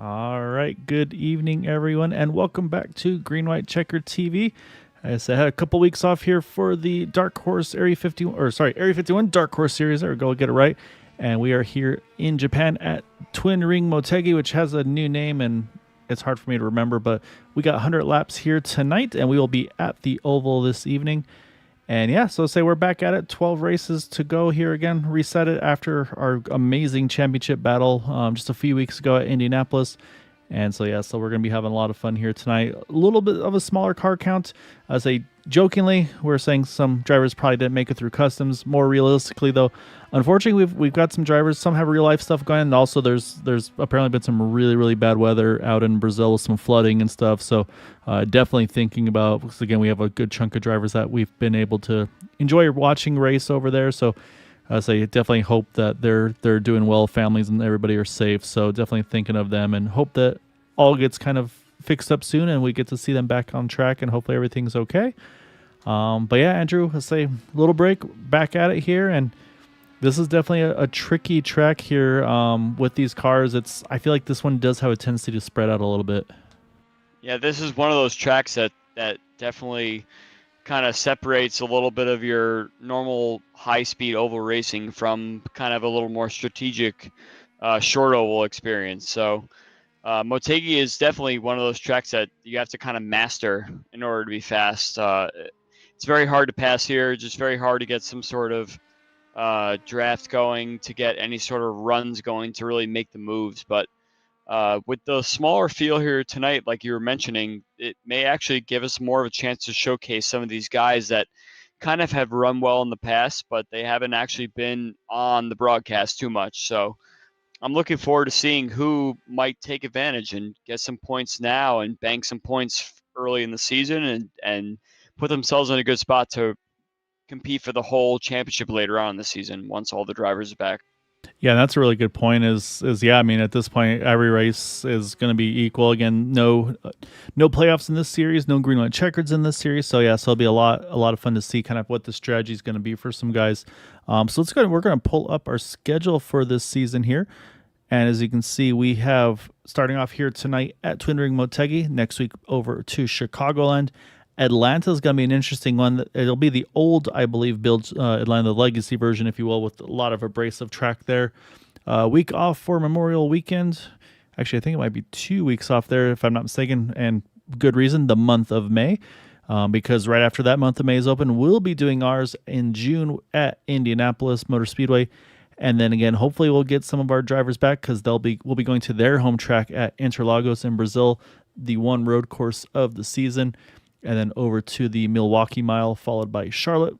All right, good evening, everyone, and welcome back to Green White Checker TV. As I had a couple weeks off here for the Dark Horse Area 51, Area 51 Dark Horse series. There we go, get it right. And we are here in Japan at Twin Ring Motegi, which has a new name and it's hard for me to remember, but we got 100 laps here tonight, and we will be at the Oval this evening. And yeah, so say we're back at it. 12 races to go here again. Reset it after our amazing championship battle just a few weeks ago at Indianapolis. And so yeah, so we're going to be having a lot of fun here tonight. A little bit of a smaller car count. I say jokingly, we're saying some drivers probably didn't make it through customs. More realistically, though, unfortunately, we've got some drivers. Some have real life stuff going on. And also, there's apparently been some really bad weather out in Brazil with some flooding and stuff. So definitely thinking about, because again, we have a good chunk of drivers that we've been able to enjoy watching race over there. So I say definitely hope that they're doing well, families and everybody are safe. So definitely thinking of them and hope that all gets kind of fixed up soon and we get to see them back on track and hopefully everything's okay. But yeah, Andrew, let's say a little break, back at it here, and this is definitely a tricky track here with these cars. I feel like this one does have a tendency to spread out a little bit. Yeah, this is one of those tracks that definitely kind of separates a little bit of your normal high-speed oval racing from kind of a little more strategic short oval experience. So Motegi is definitely one of those tracks that you have to kind of master in order to be fast. It's very hard to pass here, just very hard to get some sort of draft going, to get any sort of runs going, to really make the moves. But with the smaller field here tonight, like you were mentioning, it may actually give us more of a chance to showcase some of these guys that kind of have run well in the past, but they haven't actually been on the broadcast too much. So I'm looking forward to seeing who might take advantage and get some points now and bank some points early in the season and put themselves in a good spot to compete for the whole championship later on in the season once all the drivers are back. Yeah, that's a really good point. Is yeah, I mean, at this point, every race is going to be equal. Again, no playoffs in this series, no green light checkers in this series. So yeah, so it'll be a lot of fun to see kind of what the strategy is going to be for some guys. So let's go. We're going to pull up our schedule for this season here, and as you can see, we have starting off here tonight at Twin Ring Motegi. Next week over to Chicagoland. Atlanta is going to be an interesting one. It'll be the old, I believe, build Atlanta, the legacy version, if you will, with a lot of abrasive track there. Week off for Memorial Weekend. Actually, I think it might be 2 weeks off there, if I'm not mistaken, and good reason, the month of May. Because right after that month of May is open, we'll be doing ours in June at Indianapolis Motor Speedway. And then again, hopefully we'll get some of our drivers back because we'll be going to their home track at Interlagos in Brazil, the one road course of the season. And then over to the Milwaukee Mile, followed by Charlotte,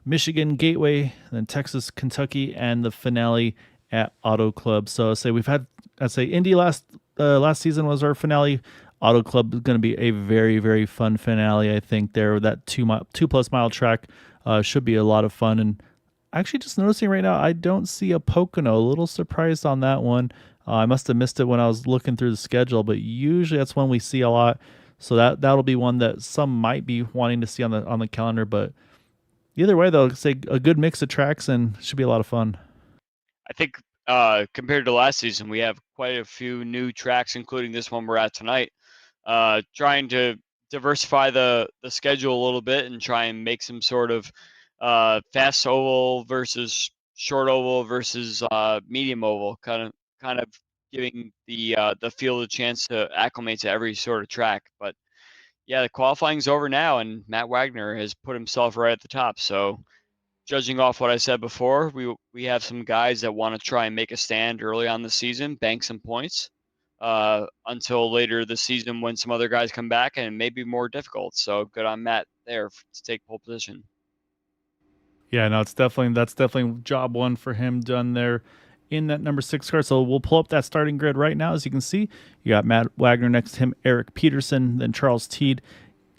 Michigan Gateway, then Texas, Kentucky, and the finale at Auto Club. So I'd say Indy last season was our finale. Auto Club is going to be a very fun finale. I think that 2+ mile track should be a lot of fun. And actually, just noticing right now, I don't see a Pocono. A little surprised on that one. I must have missed it when I was looking through the schedule, but usually that's one we see a lot. So that'll be one that some might be wanting to see on the calendar. But either way, though, say a good mix of tracks and should be a lot of fun. I think compared to last season, we have quite a few new tracks, including this one we're at tonight. Trying to diversify the schedule a little bit and try and make some sort of fast oval versus short oval versus medium oval, kind of giving the field a chance to acclimate to every sort of track. But yeah, the qualifying's over now, and Matt Wagner has put himself right at the top. So judging off what I said before, we have some guys that want to try and make a stand early on the season, bank some points until later this season when some other guys come back and it may be more difficult. So good on Matt there to take pole position. Yeah, no, that's definitely job one for him done there in that number 6 car. So we'll pull up that starting grid right now. As you can see, you got Matt Wagner next to him, Eric Peterson, then Charles Teed.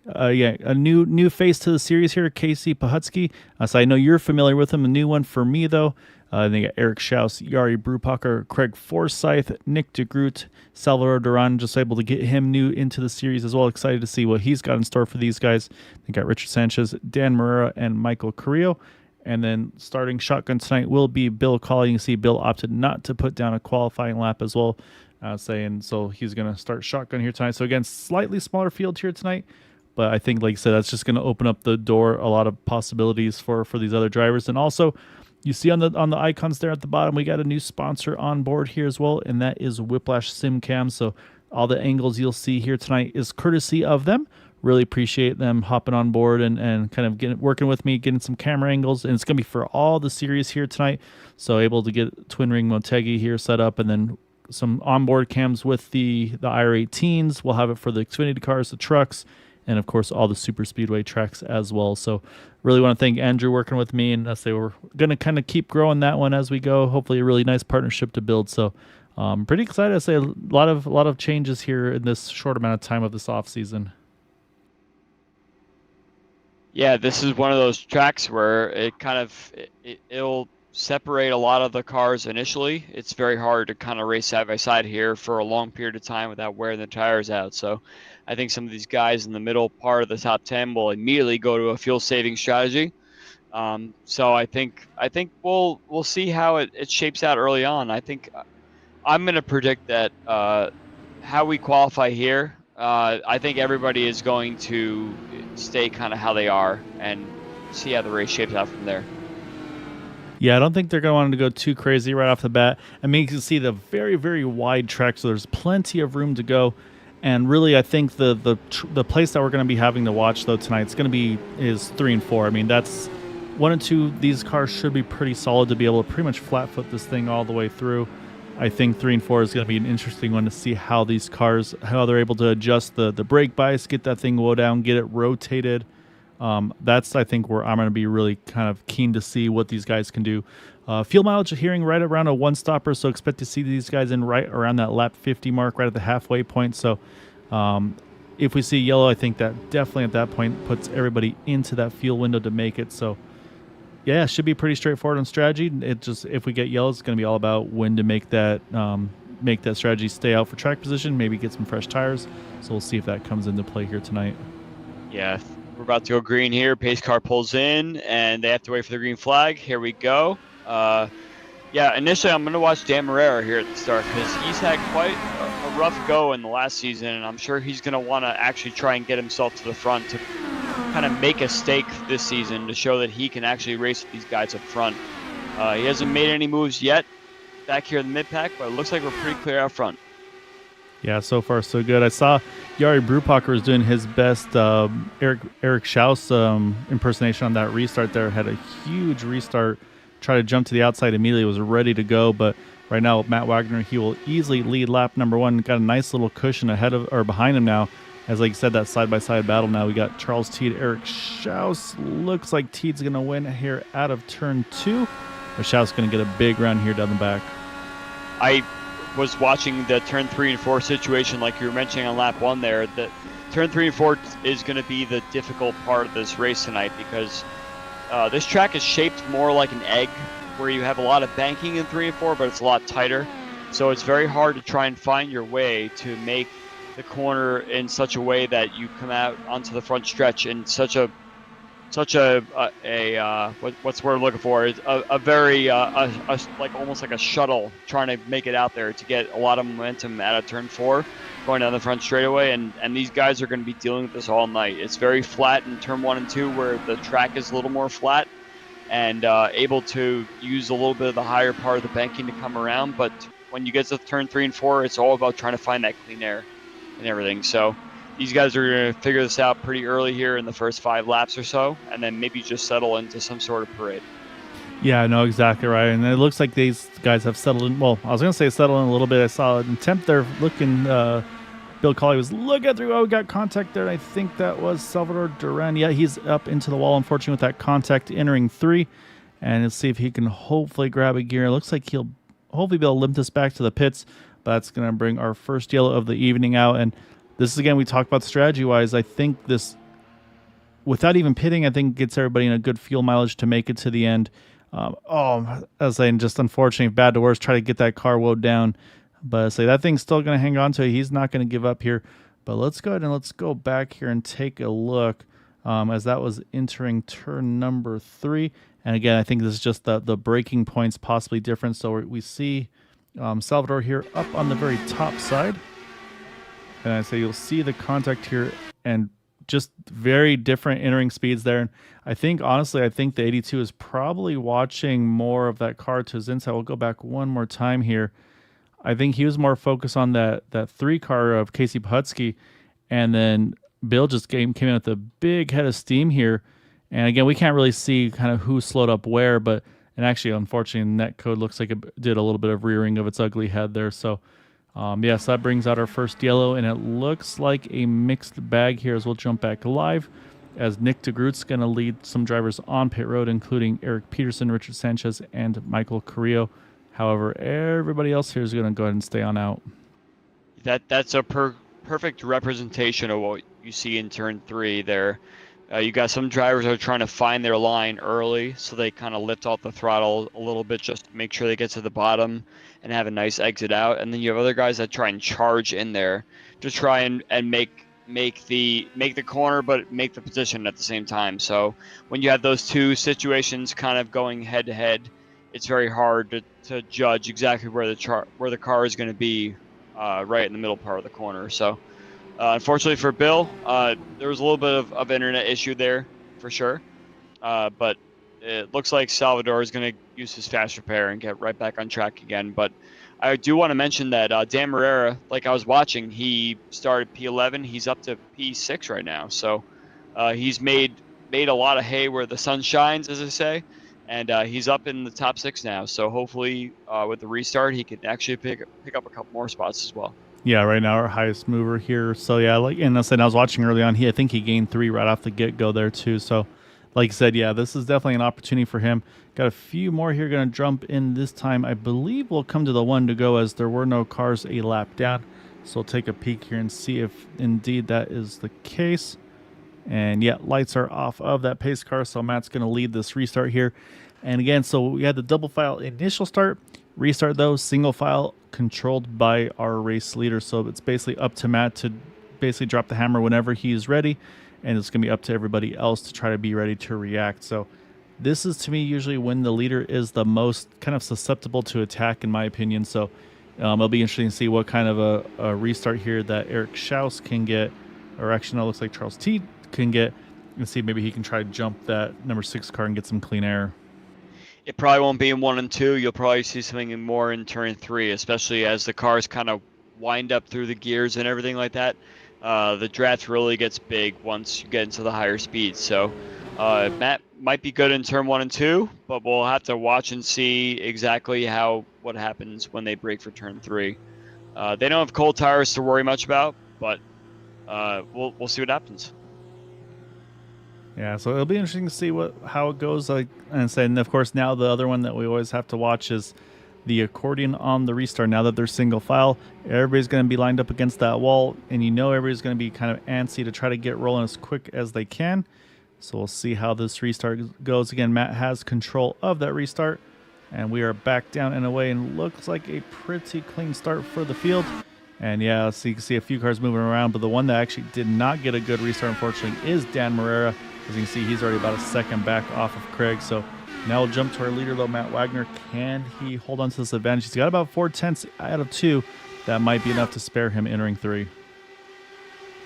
A new face to the series here, Casey Pahutsky. So I know you're familiar with him. A new one for me, though. Then you got Eric Schaus, Yari Brupacher, Craig Forsyth, Nick DeGroot, Salvador Duran, just able to get him new into the series as well. Excited to see what he's got in store for these guys. They got Richard Sanchez, Dan Marrera, and Michael Carrillo. And then starting shotgun tonight will be Bill Cawley. You can see Bill opted not to put down a qualifying lap as well. saying so he's going to start shotgun here tonight. So again, slightly smaller field here tonight, but I think, like I said, that's just going to open up the door a lot of possibilities for these other drivers. And also, you see on the icons there at the bottom, we got a new sponsor on board here as well, and that is Whiplash SimCam. So all the angles you'll see here tonight is courtesy of them. Really appreciate them hopping on board and kind of working with me, getting some camera angles. And it's going to be for all the series here tonight. So able to get twin ring Motegi here set up, and then some onboard cams with the IR18s. We'll have it for the Xfinity cars, the trucks, and of course all the super speedway tracks as well. So really want to thank Andrew working with me, and us, they were going to kind of keep growing that one as we go. Hopefully a really nice partnership to build. So pretty excited to say a lot of changes here in this short amount of time of this off season. Yeah, this is one of those tracks where it kind of it'll separate a lot of the cars initially. It's very hard to kind of race side by side here for a long period of time without wearing the tires out. So I think some of these guys in the middle part of the top 10 will immediately go to a fuel saving strategy. So I think we'll see how it shapes out early on. I think I'm going to predict that how we qualify here, I think everybody is going to stay kind of how they are and see how the race shapes out from there. Yeah, I don't think they're going to want to go too crazy right off the bat. I mean, you can see the very, very wide track, so there's plenty of room to go. And really, I think the place that we're going to be having to watch, though, tonight is 3 and 4. I mean, that's 1 and 2. These cars should be pretty solid to be able to pretty much flat foot this thing all the way through. I think 3 and 4 is going to be an interesting one to see how these cars, how they're able to adjust the brake bias, get that thing low down, get it rotated. That's, I think, where I'm going to be really kind of keen to see what these guys can do. Fuel mileage hearing right around a one stopper, so expect to see these guys in right around that lap 50 mark, right at the halfway point. So if we see yellow, I think that definitely at that point puts everybody into that fuel window to make it. So yeah, it should be pretty straightforward on strategy. It just, if we get yellow, it's going to be all about when to make that strategy stay out for track position, maybe get some fresh tires. So we'll see if that comes into play here tonight. Yeah, we're about to go green here. Pace car pulls in, and they have to wait for the green flag. Here we go. Yeah, initially I'm going to watch Dan Marrera here at the start because he's had quite a rough go in the last season, and I'm sure he's going to want to actually try and get himself to the front to kind of make a stake this season to show that he can actually race with these guys up front. He hasn't made any moves yet back here in the mid-pack, but it looks like we're pretty clear out front. Yeah, so far so good. I saw Jari Brupacher was doing his best Eric Schaus impersonation on that restart there. Had a huge restart, tried to jump to the outside immediately, was ready to go, but right now Matt Wagner, he will easily lead lap number 1. Got a nice little cushion ahead of or behind him now. As like you said, that side-by-side battle now. We got Charles Teed, Eric Schaus. Looks like Teed's going to win here out of turn 2. But Schaus going to get a big run here down the back. I was watching the turn 3 and 4 situation like you were mentioning on lap 1 there. The turn 3 and 4 is going to be the difficult part of this race tonight because this track is shaped more like an egg where you have a lot of banking in 3 and 4, but it's a lot tighter. So it's very hard to try and find your way to make the corner in such a way that you come out onto the front stretch in what's the word I'm looking for? Is a very like almost like a shuttle trying to make it out there to get a lot of momentum out of turn 4 going down the front straightaway, and these guys are going to be dealing with this all night. It's very flat in turn 1 and 2 where the track is a little more flat and able to use a little bit of the higher part of the banking to come around, but when you get to turn 3 and 4, it's all about trying to find that clean air and everything. So these guys are going to figure this out pretty early here in the first 5 laps or so, and then maybe just settle into some sort of parade. Yeah, no, exactly right. And it looks like these guys have settled in. Well, I was going to say settled in a little bit. I saw an attempt there looking. Bill Colley was looking through. Oh, we got contact there. And I think that was Salvador Duran. Yeah, he's up into the wall, unfortunately, with that contact entering 3. And let's see if he can hopefully grab a gear. It looks like he'll hopefully be able to limp this back to the pits. That's going to bring our first yellow of the evening out. And this is, again, we talked about strategy-wise. I think this, without even pitting, I think gets everybody in a good fuel mileage to make it to the end. As I was saying, just unfortunately, bad to worse, try to get that car woed down. But I say that thing's still going to hang on to it. He's not going to give up here. But let's go ahead and let's go back here and take a look as that was entering turn number 3. And again, I think this is just the braking points possibly different. So we see Salvador here up on the very top side. And I say you'll see the contact here and just very different entering speeds there. And I think, honestly, I think the 82 is probably watching more of that car to his inside. We'll go back one more time here. I think he was more focused on that 3 car of Casey Putsky. And then Bill just came in with a big head of steam here. And again, we can't really see kind of who slowed up where, but and actually, unfortunately, netcode looks like it did a little bit of rearing of its ugly head there. So, yes, that brings out our first yellow, and it looks like a mixed bag here as we'll jump back live, as Nick DeGroot's going to lead some drivers on pit road, including Eric Peterson, Richard Sanchez, and Michael Carrillo. However, everybody else here is going to go ahead and stay on out. That's a perfect representation of what you see in turn 3 there. You got some drivers that are trying to find their line early, so they kind of lift off the throttle a little bit just to make sure they get to the bottom and have a nice exit out. And then you have other guys that try and charge in there to try and make the corner, but make the position at the same time. So when you have those two situations kind of going head to head, it's very hard to judge exactly where the car is going to be right in the middle part of the corner. So. Unfortunately for Bill, there was a little bit of internet issue there for sure, but it looks like Salvador is going to use his fast repair and get right back on track again. But I do want to mention that Dan Marrera, like I was watching, he started P11. He's up to P6 right now, so he's made a lot of hay where the sun shines, as I say, and he's up in the top 6 now. So hopefully, with the restart, he can actually pick up a couple more spots as well. Yeah, right now our highest mover here. So yeah, like and I said, I was watching early on. I think he gained 3 right off the get go there too. So, like I said, yeah, this is definitely an opportunity for him. Got a few more here going to jump in this time. I believe we'll come to the 1 to go as there were no cars a lap down. So we'll take a peek here and see if indeed that is the case. And yeah, lights are off of that pace car. So Matt's going to lead this restart here. And again, so we had the double file initial start. Restart though, single file, controlled by our race leader. So it's basically up to Matt to basically drop the hammer whenever he's ready, and it's going to be up to everybody else to try to be ready to react. So this is, to me, usually when the leader is the most kind of susceptible to attack, in my opinion. So it'll be interesting to see what kind of a restart here that Eric Schaus can get, or actually no, it looks like Charles T can get, and see maybe he can try to jump that number 6 car and get some clean air. It probably won't be in 1 and 2. You'll probably see something more in turn 3, especially as the cars kind of wind up through the gears and everything like that. The draft really gets big once you get into the higher speeds. So Matt might be good in turn 1 and 2, but we'll have to watch and see exactly what happens when they break for turn 3. They don't have cold tires to worry much about, but we'll see what happens. Yeah, so it'll be interesting to see how it goes. And of course, now the other one that we always have to watch is the accordion on the restart. Now that they're single file, everybody's going to be lined up against that wall, and everybody's going to be kind of antsy to try to get rolling as quick as they can. So we'll see how this restart goes. Again, Matt has control of that restart, and we are back down and away, and looks like a pretty clean start for the field. And yeah, so you can see a few cars moving around, but the one that actually did not get a good restart, unfortunately, is Dan Marrera. As you can see, he's already about a second back off of Craig. So now we'll jump to our leader, though, Matt Wagner. Can he hold on to this advantage? He's got about 4/10 out of 2. That might be enough to spare him entering 3.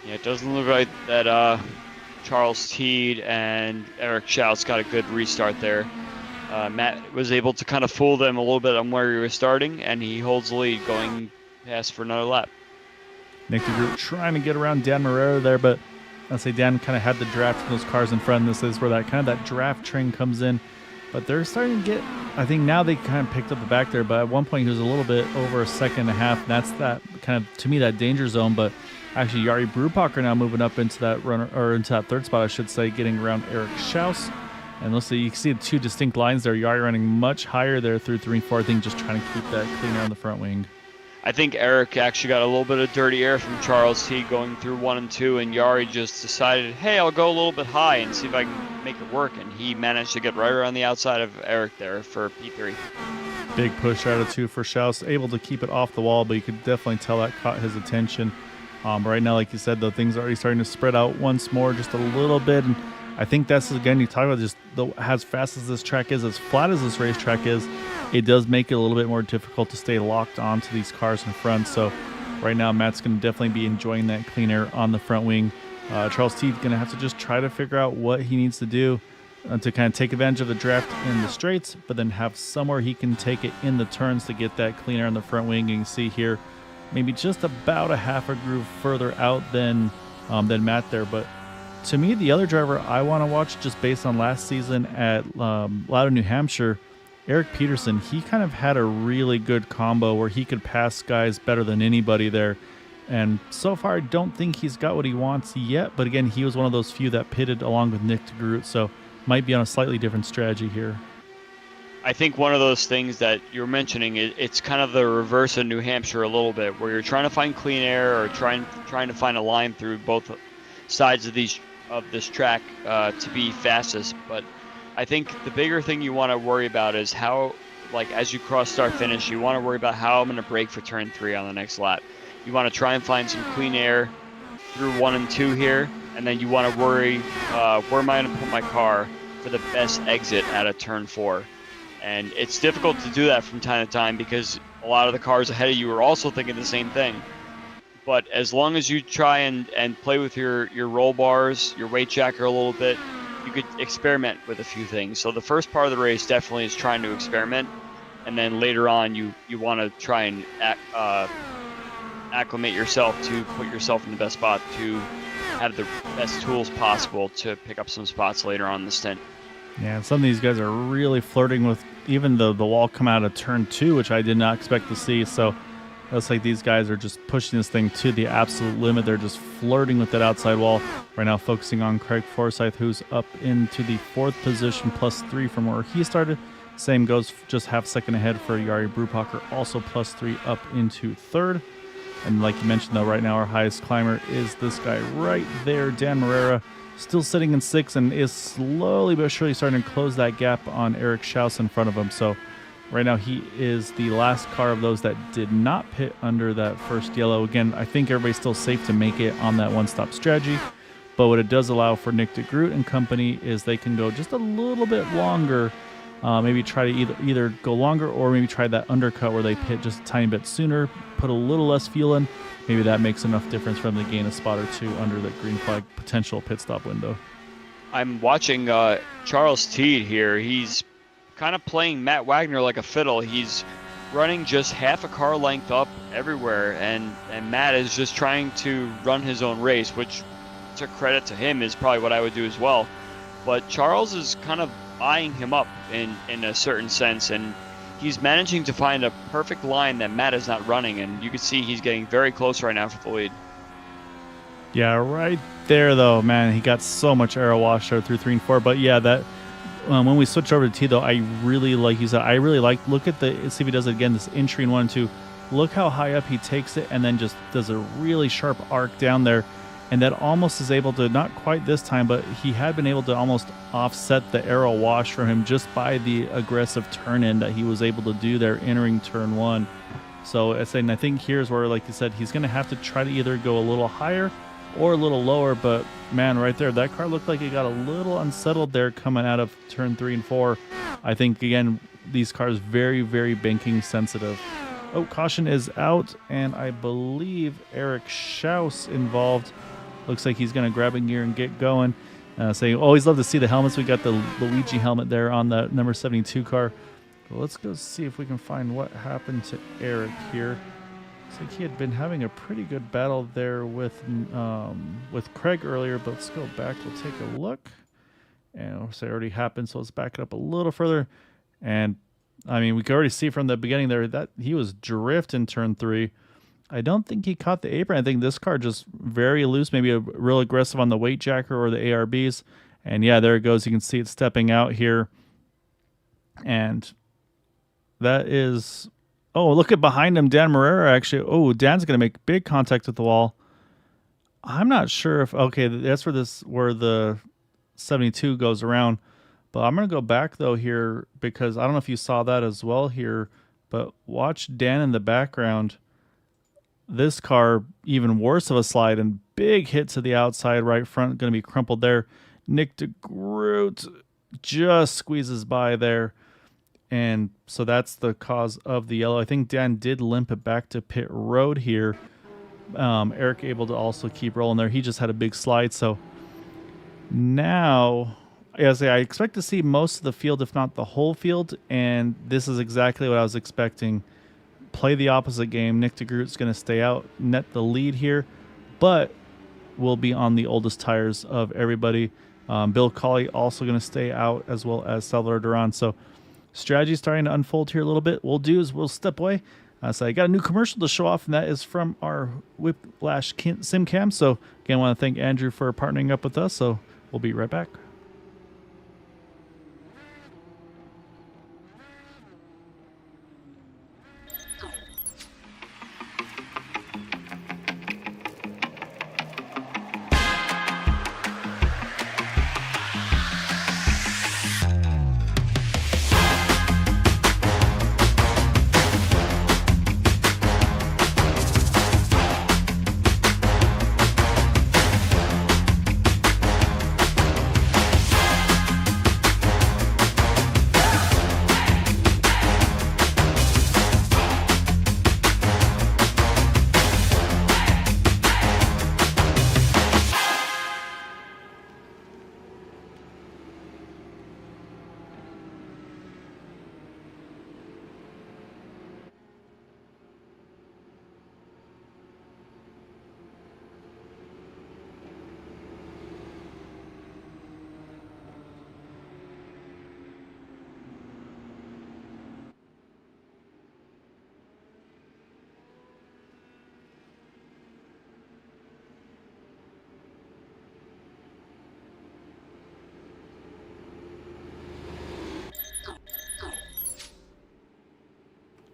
Yeah, it doesn't look like that Charles Teed and Eric Schaus got a good restart there. Matt was able to kind of fool them a little bit on where he was starting, and he holds the lead going past for another lap. Nick DeGroot trying to get around Dan Marrera there, but I'll say Dan kind of had the draft of those cars in front. This is where that draft train comes in. But they're starting to get, I think now they kind of picked up the back there, but at one point he was a little bit over a second and a half. And that's that kind of, to me, that danger zone. But actually, Jari Brupacher now moving up into that runner, or into that 3rd spot, I should say, getting around Eric Schaus. And let's see, you can see the 2 distinct lines there. Jari running much higher there through 3 and 4. I think just trying to keep that clean air on the front wing. I think Eric actually got a little bit of dirty air from Charles T going through 1 and 2, and Jari just decided, hey, I'll go a little bit high and see if I can make it work. And he managed to get right around the outside of Eric there for P3. Big push out of 2 for Schaus, able to keep it off the wall, but you could definitely tell that caught his attention. Right now, like you said, though, things are already starting to spread out once more, just a little bit. And I think that's, again, you talk about just as fast as this track is, as flat as this racetrack is, it does make it a little bit more difficult to stay locked onto these cars in front. So right now, Matt's going to definitely be enjoying that clean air on the front wing. Charles T going to have to just try to figure out what he needs to do to kind of take advantage of the draft in the straights, but then have somewhere he can take it in the turns to get that clean air on the front wing. And you can see here, maybe just about a half a groove further out than Matt there. But to me, the other driver I want to watch, just based on last season at Loudoun, New Hampshire, Eric Peterson, he kind of had a really good combo where he could pass guys better than anybody there. And so far, I don't think he's got what he wants yet. But again, he was one of those few that pitted along with Nick DeGroot, so might be on a slightly different strategy here. I think one of those things that you're mentioning, it's kind of the reverse of New Hampshire a little bit, where you're trying to find clean air or trying to find a line through both sides of this track to be fastest. But I think the bigger thing you want to worry about is how, like, as you cross start finish, you want to worry about how I'm going to brake for turn 3 on the next lap. You want to try and find some clean air through 1 and 2 here, and then you want to worry where am I going to put my car for the best exit out of turn 4. And it's difficult to do that from time to time because a lot of the cars ahead of you are also thinking the same thing. But as long as you try and play with your roll bars, your weight jacker a little bit, you could experiment with a few things. So the first part of the race definitely is trying to experiment, and then later on you want to try and acclimate yourself to put yourself in the best spot to have the best tools possible to pick up some spots later on in the stint. Yeah, some of these guys are really flirting with even the wall come out of turn 2, which I did not expect to see. So it looks like these guys are just pushing this thing to the absolute limit. They're just flirting with that outside wall. Right now focusing on Craig Forsyth, who's up into the 4th position, +3 from where he started. Same goes, just half second ahead for Jari Brupacher, also +3 up into 3rd. And like you mentioned, though, right now our highest climber is this guy right there, Dan Morera, still sitting in 6th and is slowly but surely starting to close that gap on Eric Schaus in front of him. So right now he is the last car of those that did not pit under that first yellow. Again, I think everybody's still safe to make it on that one-stop strategy. But what it does allow for Nick DeGroot and company is they can go just a little bit longer. Maybe try to either go longer or maybe try that undercut where they pit just a tiny bit sooner, put a little less fuel in. Maybe that makes enough difference for them to gain a spot or 2 under the green flag potential pit stop window. I'm watching Charles Teed here. He's kind of playing Matt Wagner like a fiddle. He's running just half a car length up everywhere, and Matt is just trying to run his own race, which, to credit to him, is probably what I would do as well. But Charles is kind of eyeing him up in a certain sense, and he's managing to find a perfect line that Matt is not running, and you can see he's getting very close right now for the lead. Yeah, right there, though, man, he got so much aero wash out through 3 and 4. But yeah, that when we switch over to T, though, I really like, you said, I really like, look at the, see if he does it again, this entry in 1 and 2. Look how high up he takes it and then just does a really sharp arc down there. And that almost is able to, not quite this time, but he had been able to almost offset the aero wash for him just by the aggressive turn-in that he was able to do there entering turn 1. So I think here's where, like you said, he's going to have to try to either go a little higher or a little lower. But, man, right there, that car looked like it got a little unsettled there coming out of turn 3 and 4. I think, again, these cars very, very banking sensitive. Oh, caution is out, and I believe Eric Schaus involved. Looks like he's going to grab a gear and get going. Always love to see the helmets. We got the Luigi helmet there on the number 72 car. But let's go see if we can find what happened to Eric here. Looks like he had been having a pretty good battle there with Craig earlier. But let's go back. We'll take a look. And it already happened, so let's back it up a little further. And, I mean, we can already see from the beginning there that he was drift in turn 3. I don't think he caught the apron. I think this car just very loose, maybe a real aggressive on the weight jacker or the ARBs. And yeah, there it goes. You can see it stepping out here. And that is, oh, look at behind him, Dan Morera actually. Oh, Dan's going to make big contact with the wall. I'm not sure if, okay, that's where the 72 goes around. But I'm going to go back though here because I don't know if you saw that as well here, but watch Dan in the background. This car, even worse of a slide and big hit to the outside right front, going to be crumpled there. Nick DeGroot just squeezes by there. And so that's the cause of the yellow. I think Dan did limp it back to pit road here. Eric able to also keep rolling there. He just had a big slide. So now, as I expect to see most of the field, if not the whole field. And this is exactly what I was expecting. Play the opposite game. Nick DeGroot's going to stay out, net the lead here, but will be on the oldest tires of everybody. Bill Colley also going to stay out, as well as Salvador Duran. So strategy starting to unfold here a little bit. We'll do is we'll step away. So I got a new commercial to show off, and that is from our Whiplash Sim Cam. So again, I want to thank Andrew for partnering up with us. So we'll be right back.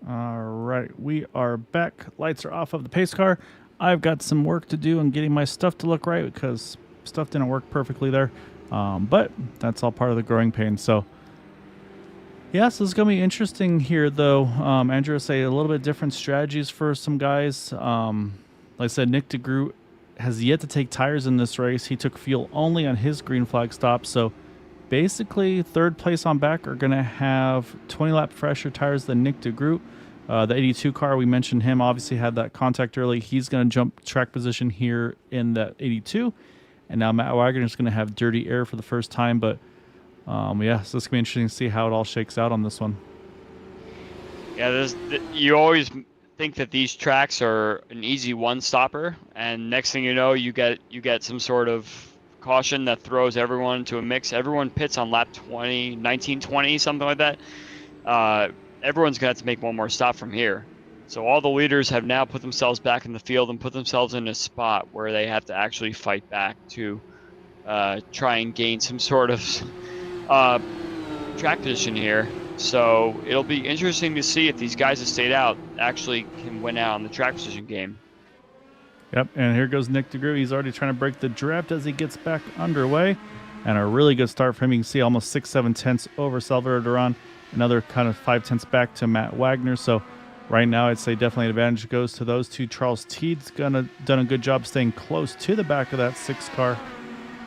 All right, we are back. Lights are off of the pace car. I've got some work to do on getting my stuff to look right because stuff didn't work perfectly there. But that's all part of the growing pain. So, yeah, so it's going to be interesting here, though. Andrew say a little bit different strategies for some guys. Like I said, Nick DeGroot has yet to take tires in this race. He took fuel only on his green flag stop. So, basically, third place on back are going to have 20-lap fresher tires than Nick DeGroot. The 82 car, we mentioned him, obviously had that contact early. He's going to jump track position here in the 82. And now Matt Wagner is going to have dirty air for the first time. But, yeah, so it's going to be interesting to see how it all shakes out on this one. Yeah, you always think that these tracks are an easy one-stopper. And next thing you know, you get some sort of caution that throws everyone into a mix. Everyone pits on lap 20, 1920, something like that. Everyone's going to have to make one more stop from here. So all the leaders have now put themselves back in the field and put themselves in a spot where they have to actually fight back to try and gain some sort of track position here. So it'll be interesting to see if these guys that stayed out actually can win out on the track position game. Yep, and here goes Nick DeGroot. He's already trying to break the draft as he gets back underway. And a really good start for him. You can see almost 6-7 tenths over Salvador Duran. Another kind of 5 tenths back to Matt Wagner. So right now I'd say definitely advantage goes to those two. Charles Teed's done a good job staying close to the back of that 6 car.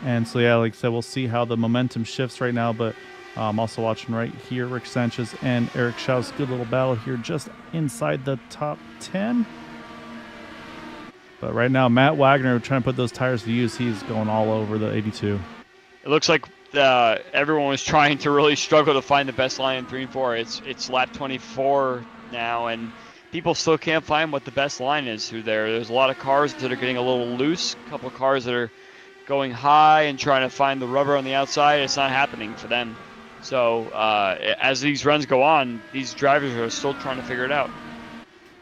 And so, yeah, like I said, we'll see how the momentum shifts right now. But I'm also watching right here, Rick Sanchez and Eric Schaus. Good little battle here just inside the top 10. But right now, Matt Wagner trying to put those tires to use. He's going all over the 82. It looks like everyone was trying to really struggle to find the best line in 3 and 4. It's lap 24 now, and people still can't find what the best line is through there. There's a lot of cars that are getting a little loose, a couple of cars that are going high and trying to find the rubber on the outside. It's not happening for them. So as these runs go on, these drivers are still trying to figure it out.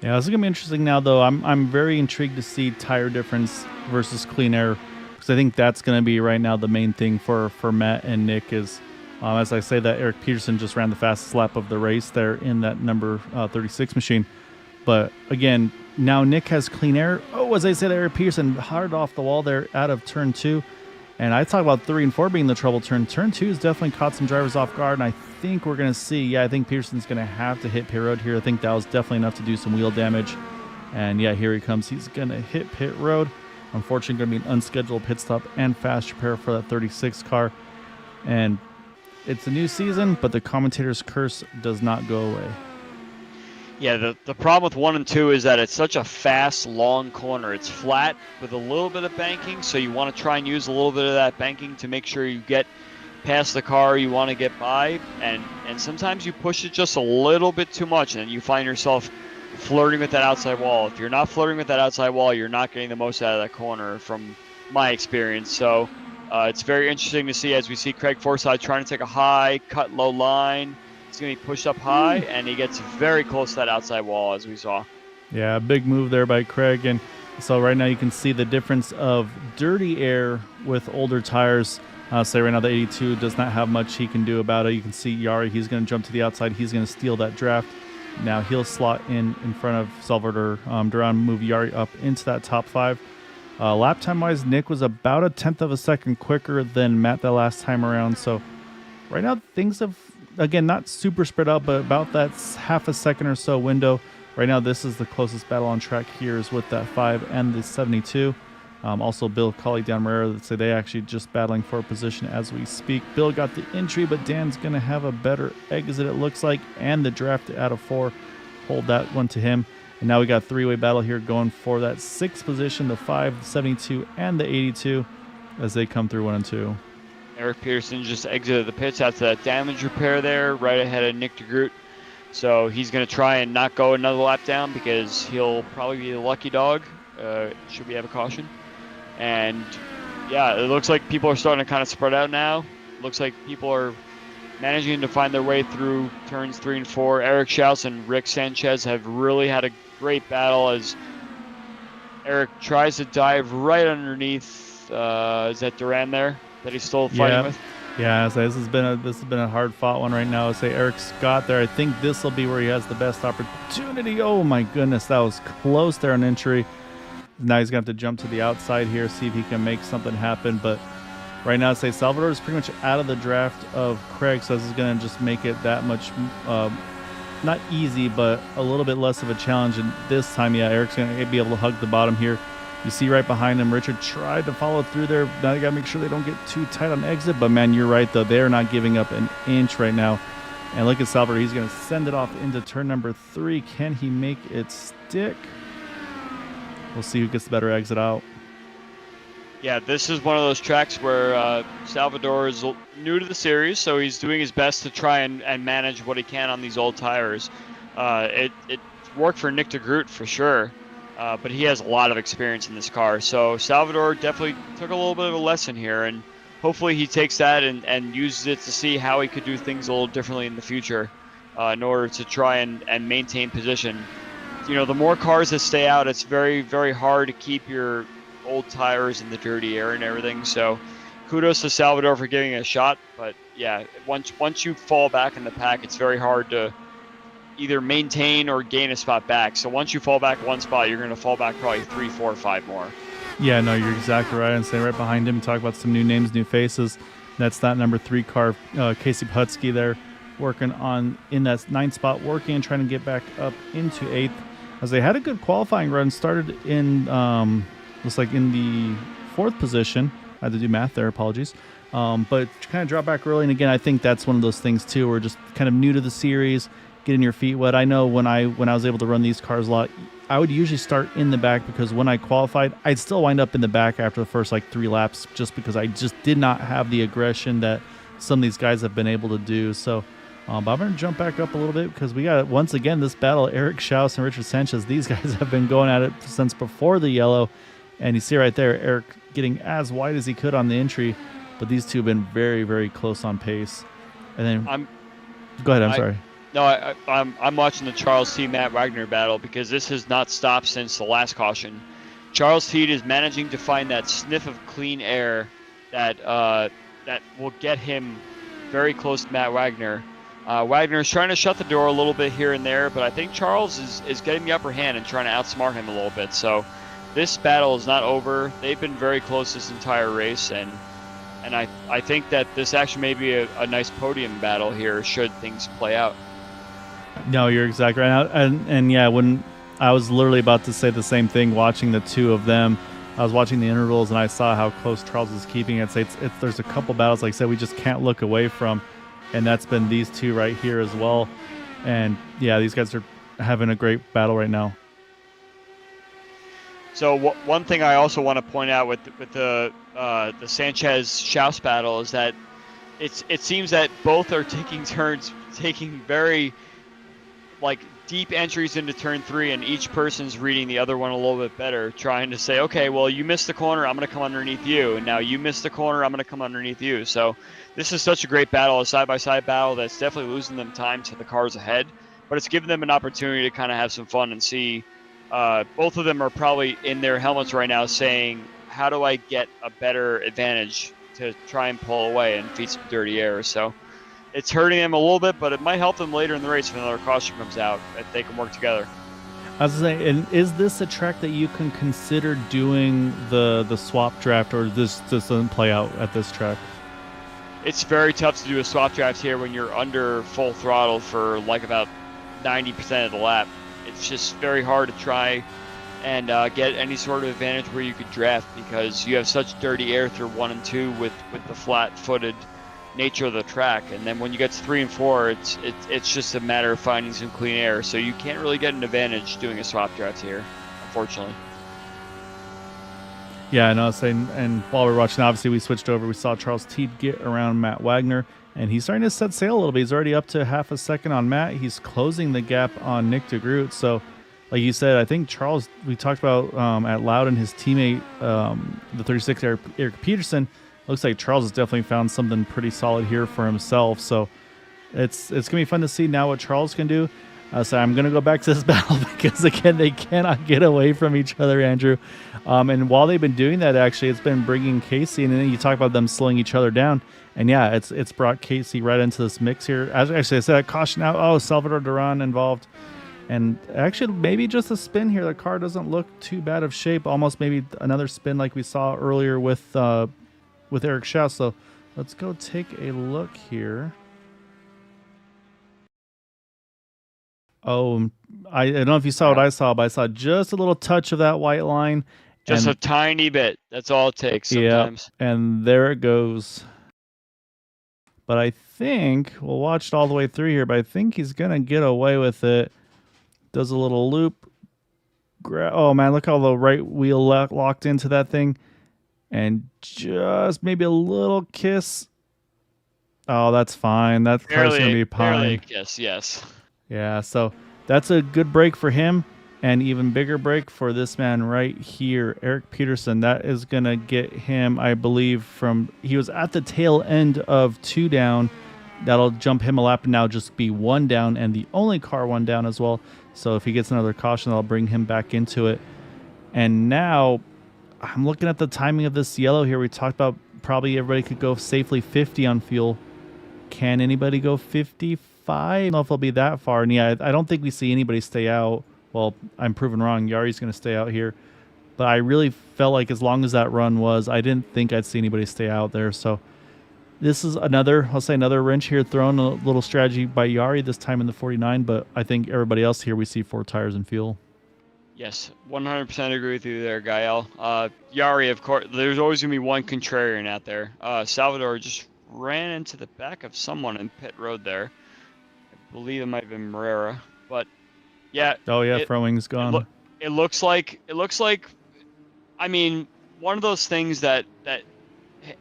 Yeah, this is going to be interesting now, though. I'm very intrigued to see tire difference versus clean air, because I think that's going to be right now the main thing for Matt and Nick is, as I say, that Eric Peterson just ran the fastest lap of the race there in that number 36 machine. But again, now Nick has clean air. Oh, as I said, Eric Peterson hard off the wall there out of turn 2. And I talk about 3 and 4 being the trouble turn. Turn 2 has definitely caught some drivers off guard, and I think we're going to see, yeah, I think Peterson's going to have to hit pit road here. I think that was definitely enough to do some wheel damage. And yeah, here he comes. He's going to hit pit road. Unfortunately, going to be an unscheduled pit stop and fast repair for that 36 car. And it's a new season, but the commentator's curse does not go away. Yeah, the problem with 1 and 2 is that it's such a fast, long corner. It's flat with a little bit of banking, so you want to try and use a little bit of that banking to make sure you get past the car you want to get by, and sometimes you push it just a little bit too much, and you find yourself flirting with that outside wall. If you're not flirting with that outside wall, you're not getting the most out of that corner from my experience. So it's very interesting to see as we see Craig Forsyth trying to take a high, cut low line. He's going to be pushed up high, and he gets very close to that outside wall, as we saw. Yeah, big move there by Craig. And so right now you can see the difference of dirty air with older tires. Say right now the 82 does not have much he can do about it. You can see Yari, he's going to jump to the outside. He's going to steal that draft. Now he'll slot in front of Salvador Duran, move Yari up into that top 5. Lap time-wise, Nick was about a 1/10 of a second quicker than Matt that last time around. So right now things have, again, not super spread out, but about that half a second or so window. Right now this is the closest battle on track here is with that 5 and the 72. Also, Bill, colleague down Marrero, that say they actually just battling for position as we speak. Bill got the entry, but Dan's going to have a better exit, it looks like, and the draft out of 4. Hold that one to him. And now we got a 3-way battle here going for that 6th position, the 5, the 72, and the 82 as they come through 1 and 2. Eric Peterson just exited the pits after that damage repair there, right ahead of Nick DeGroot. So he's going to try and not go another lap down because he'll probably be the lucky dog, should we have a caution. And yeah, it looks like people are starting to kind of spread out now. Looks like people are managing to find their way through turns 3 and 4. Eric Schaus and Rick Sanchez have really had a great battle as Eric tries to dive right underneath. Is that Duran there that he's still fighting with? Yeah, so this has been a hard fought one right now. Say Eric Scott there. I think this will be where he has the best opportunity. Oh my goodness, that was close there on entry. Now he's going to have to jump to the outside here, see if he can make something happen. But right now, say Salvador is pretty much out of the draft of Craig, so this is going to just make it that much, not easy, but a little bit less of a challenge. And this time, yeah, Eric's going to be able to hug the bottom here. You see right behind him, Richard tried to follow through there. Now they got to make sure they don't get too tight on exit. But, man, you're right, though. They're not giving up an inch right now. And look at Salvador. He's going to send it off into turn number 3. Can he make it stick? We'll see who gets the better exit out. Yeah, this is one of those tracks where Salvador is new to the series, so he's doing his best to try and manage what he can on these old tires. It worked for Nick DeGroot for sure, but he has a lot of experience in this car. So Salvador definitely took a little bit of a lesson here, and hopefully he takes that and uses it to see how he could do things a little differently in the future in order to try and maintain position. You know, the more cars that stay out, it's very, very hard to keep your old tires in the dirty air and everything. So kudos to Salvador for giving it a shot. But yeah, once you fall back in the pack, it's very hard to either maintain or gain a spot back. So once you fall back one spot, you're going to fall back probably 3, 4, 5 more. Yeah, no, you're exactly right. And say right behind him, talk about some new names, new faces. That's that number 3 car, Casey Putsky there, working on in that 9th spot, working and trying to get back up into 8th. As they had a good qualifying run, started in, looks like in the 4th position. I had to do math there, apologies. But kind of drop back early. And again, I think that's one of those things too, where just kind of new to the series, getting your feet wet. I know when I was able to run these cars a lot, I would usually start in the back because when I qualified, I'd still wind up in the back after the first like 3 laps, just because I just did not have the aggression that some of these guys have been able to do. So, but I'm going to jump back up a little bit because we got, once again, this battle, Eric Schaus and Richard Sanchez. These guys have been going at it since before the yellow. And you see right there, Eric getting as wide as he could on the entry. But these two have been very, very close on pace. And then, go ahead, I'm sorry. No, I'm watching the Charles T. Matt Wagner battle because this has not stopped since the last caution. Charles T. is managing to find that sniff of clean air that will get him very close to Matt Wagner. Wagner's trying to shut the door a little bit here and there, but I think Charles is getting the upper hand and trying to outsmart him a little bit. So this battle is not over. They've been very close this entire race, and I think that this actually may be a nice podium battle here should things play out. No, you're exactly right. And yeah, when I was literally about to say the same thing, watching the two of them, I was watching the intervals and I saw how close Charles is keeping it. There's a couple battles, like I said, we just can't look away from. and that's been these two right here as well. And yeah, these guys are having a great battle right now. So one thing I also want to point out with the Sanchez Schaus battle is that it seems that both are taking turns, taking very like deep entries into turn 3, and each person's reading the other one a little bit better, trying to say, okay, well, you missed the corner, I'm going to come underneath you, and now you missed the corner, I'm going to come underneath you. So this is such a great battle, a side-by-side battle that's definitely losing them time to the cars ahead, but it's giving them an opportunity to kind of have some fun and see. Both of them are probably in their helmets right now saying, how do I get a better advantage to try and pull away and feed some dirty air? So it's hurting them a little bit, but it might help them later in the race if another caution comes out, if they can work together. I was saying, and is this a track that you can consider doing the swap draft, or this doesn't play out at this track? It's very tough to do a swap draft here when you're under full throttle for like about 90% of the lap. It's just very hard to try and get any sort of advantage where you could draft, because you have such dirty air through 1 and 2 with the flat-footed nature of the track, and then when you get to 3 and 4, it's just a matter of finding some clean air. So you can't really get an advantage doing a swap draft here, unfortunately. Yeah, I know. Saying, and while we were watching, obviously we switched over. We saw Charles Teed get around Matt Wagner, and he's starting to set sail a little bit. He's already up to half a second on Matt. He's closing the gap on Nick DeGroot. So, like you said, I think Charles, we talked about at Loudon, his teammate, the 36 Eric Peterson. Looks like Charles has definitely found something pretty solid here for himself. So it's going to be fun to see now what Charles can do. So I'm going to go back to this battle because, again, they cannot get away from each other, Andrew. And while they've been doing that, actually, it's been bringing Casey, and then you talk about them slowing each other down. And, yeah, it's brought Casey right into this mix here. Actually, I said caution out. Oh, Salvador Duran involved. And actually, maybe just a spin here. The car doesn't look too bad of shape. Almost maybe another spin like we saw earlier with Eric Schaus. So let's go take a look here. Oh, I don't know if you saw what I saw, but I saw just a little touch of that white line. Just a tiny bit. That's all it takes sometimes. Yeah, and there it goes. But I think, we'll watch it all the way through here, but I think he's going to get away with it. Does a little loop. Oh, man, look how the right wheel locked into that thing. And just maybe a little kiss. Oh, that's fine. That car's going to be fine. Barely a kiss, yes. Yeah, so that's a good break for him, and even bigger break for this man right here, Eric Peterson. That is going to get him, I believe, he was at the tail end of 2 down. That'll jump him a lap and now just be 1 down, and the only car 1 down as well. So if he gets another caution, that'll bring him back into it. And now I'm looking at the timing of this yellow here. We talked about probably everybody could go safely 50 on fuel. Can anybody go 55? I don't know if it'll be that far. And yeah, I don't think we see anybody stay out. Well, I'm proven wrong. Yari's going to stay out here. But I really felt like as long as that run was, I didn't think I'd see anybody stay out there. So this is another wrench here thrown, a little strategy by Yari, this time in the 49. But I think everybody else here, we see 4 tires and fuel. Yes, 100% agree with you there, Gael. Yari, of course, there's always going to be one contrarian out there. Salvador just ran into the back of someone in pit road there. I believe it might have been Morera, but yeah. Oh yeah, Frowing's gone. It looks like, I mean, one of those things that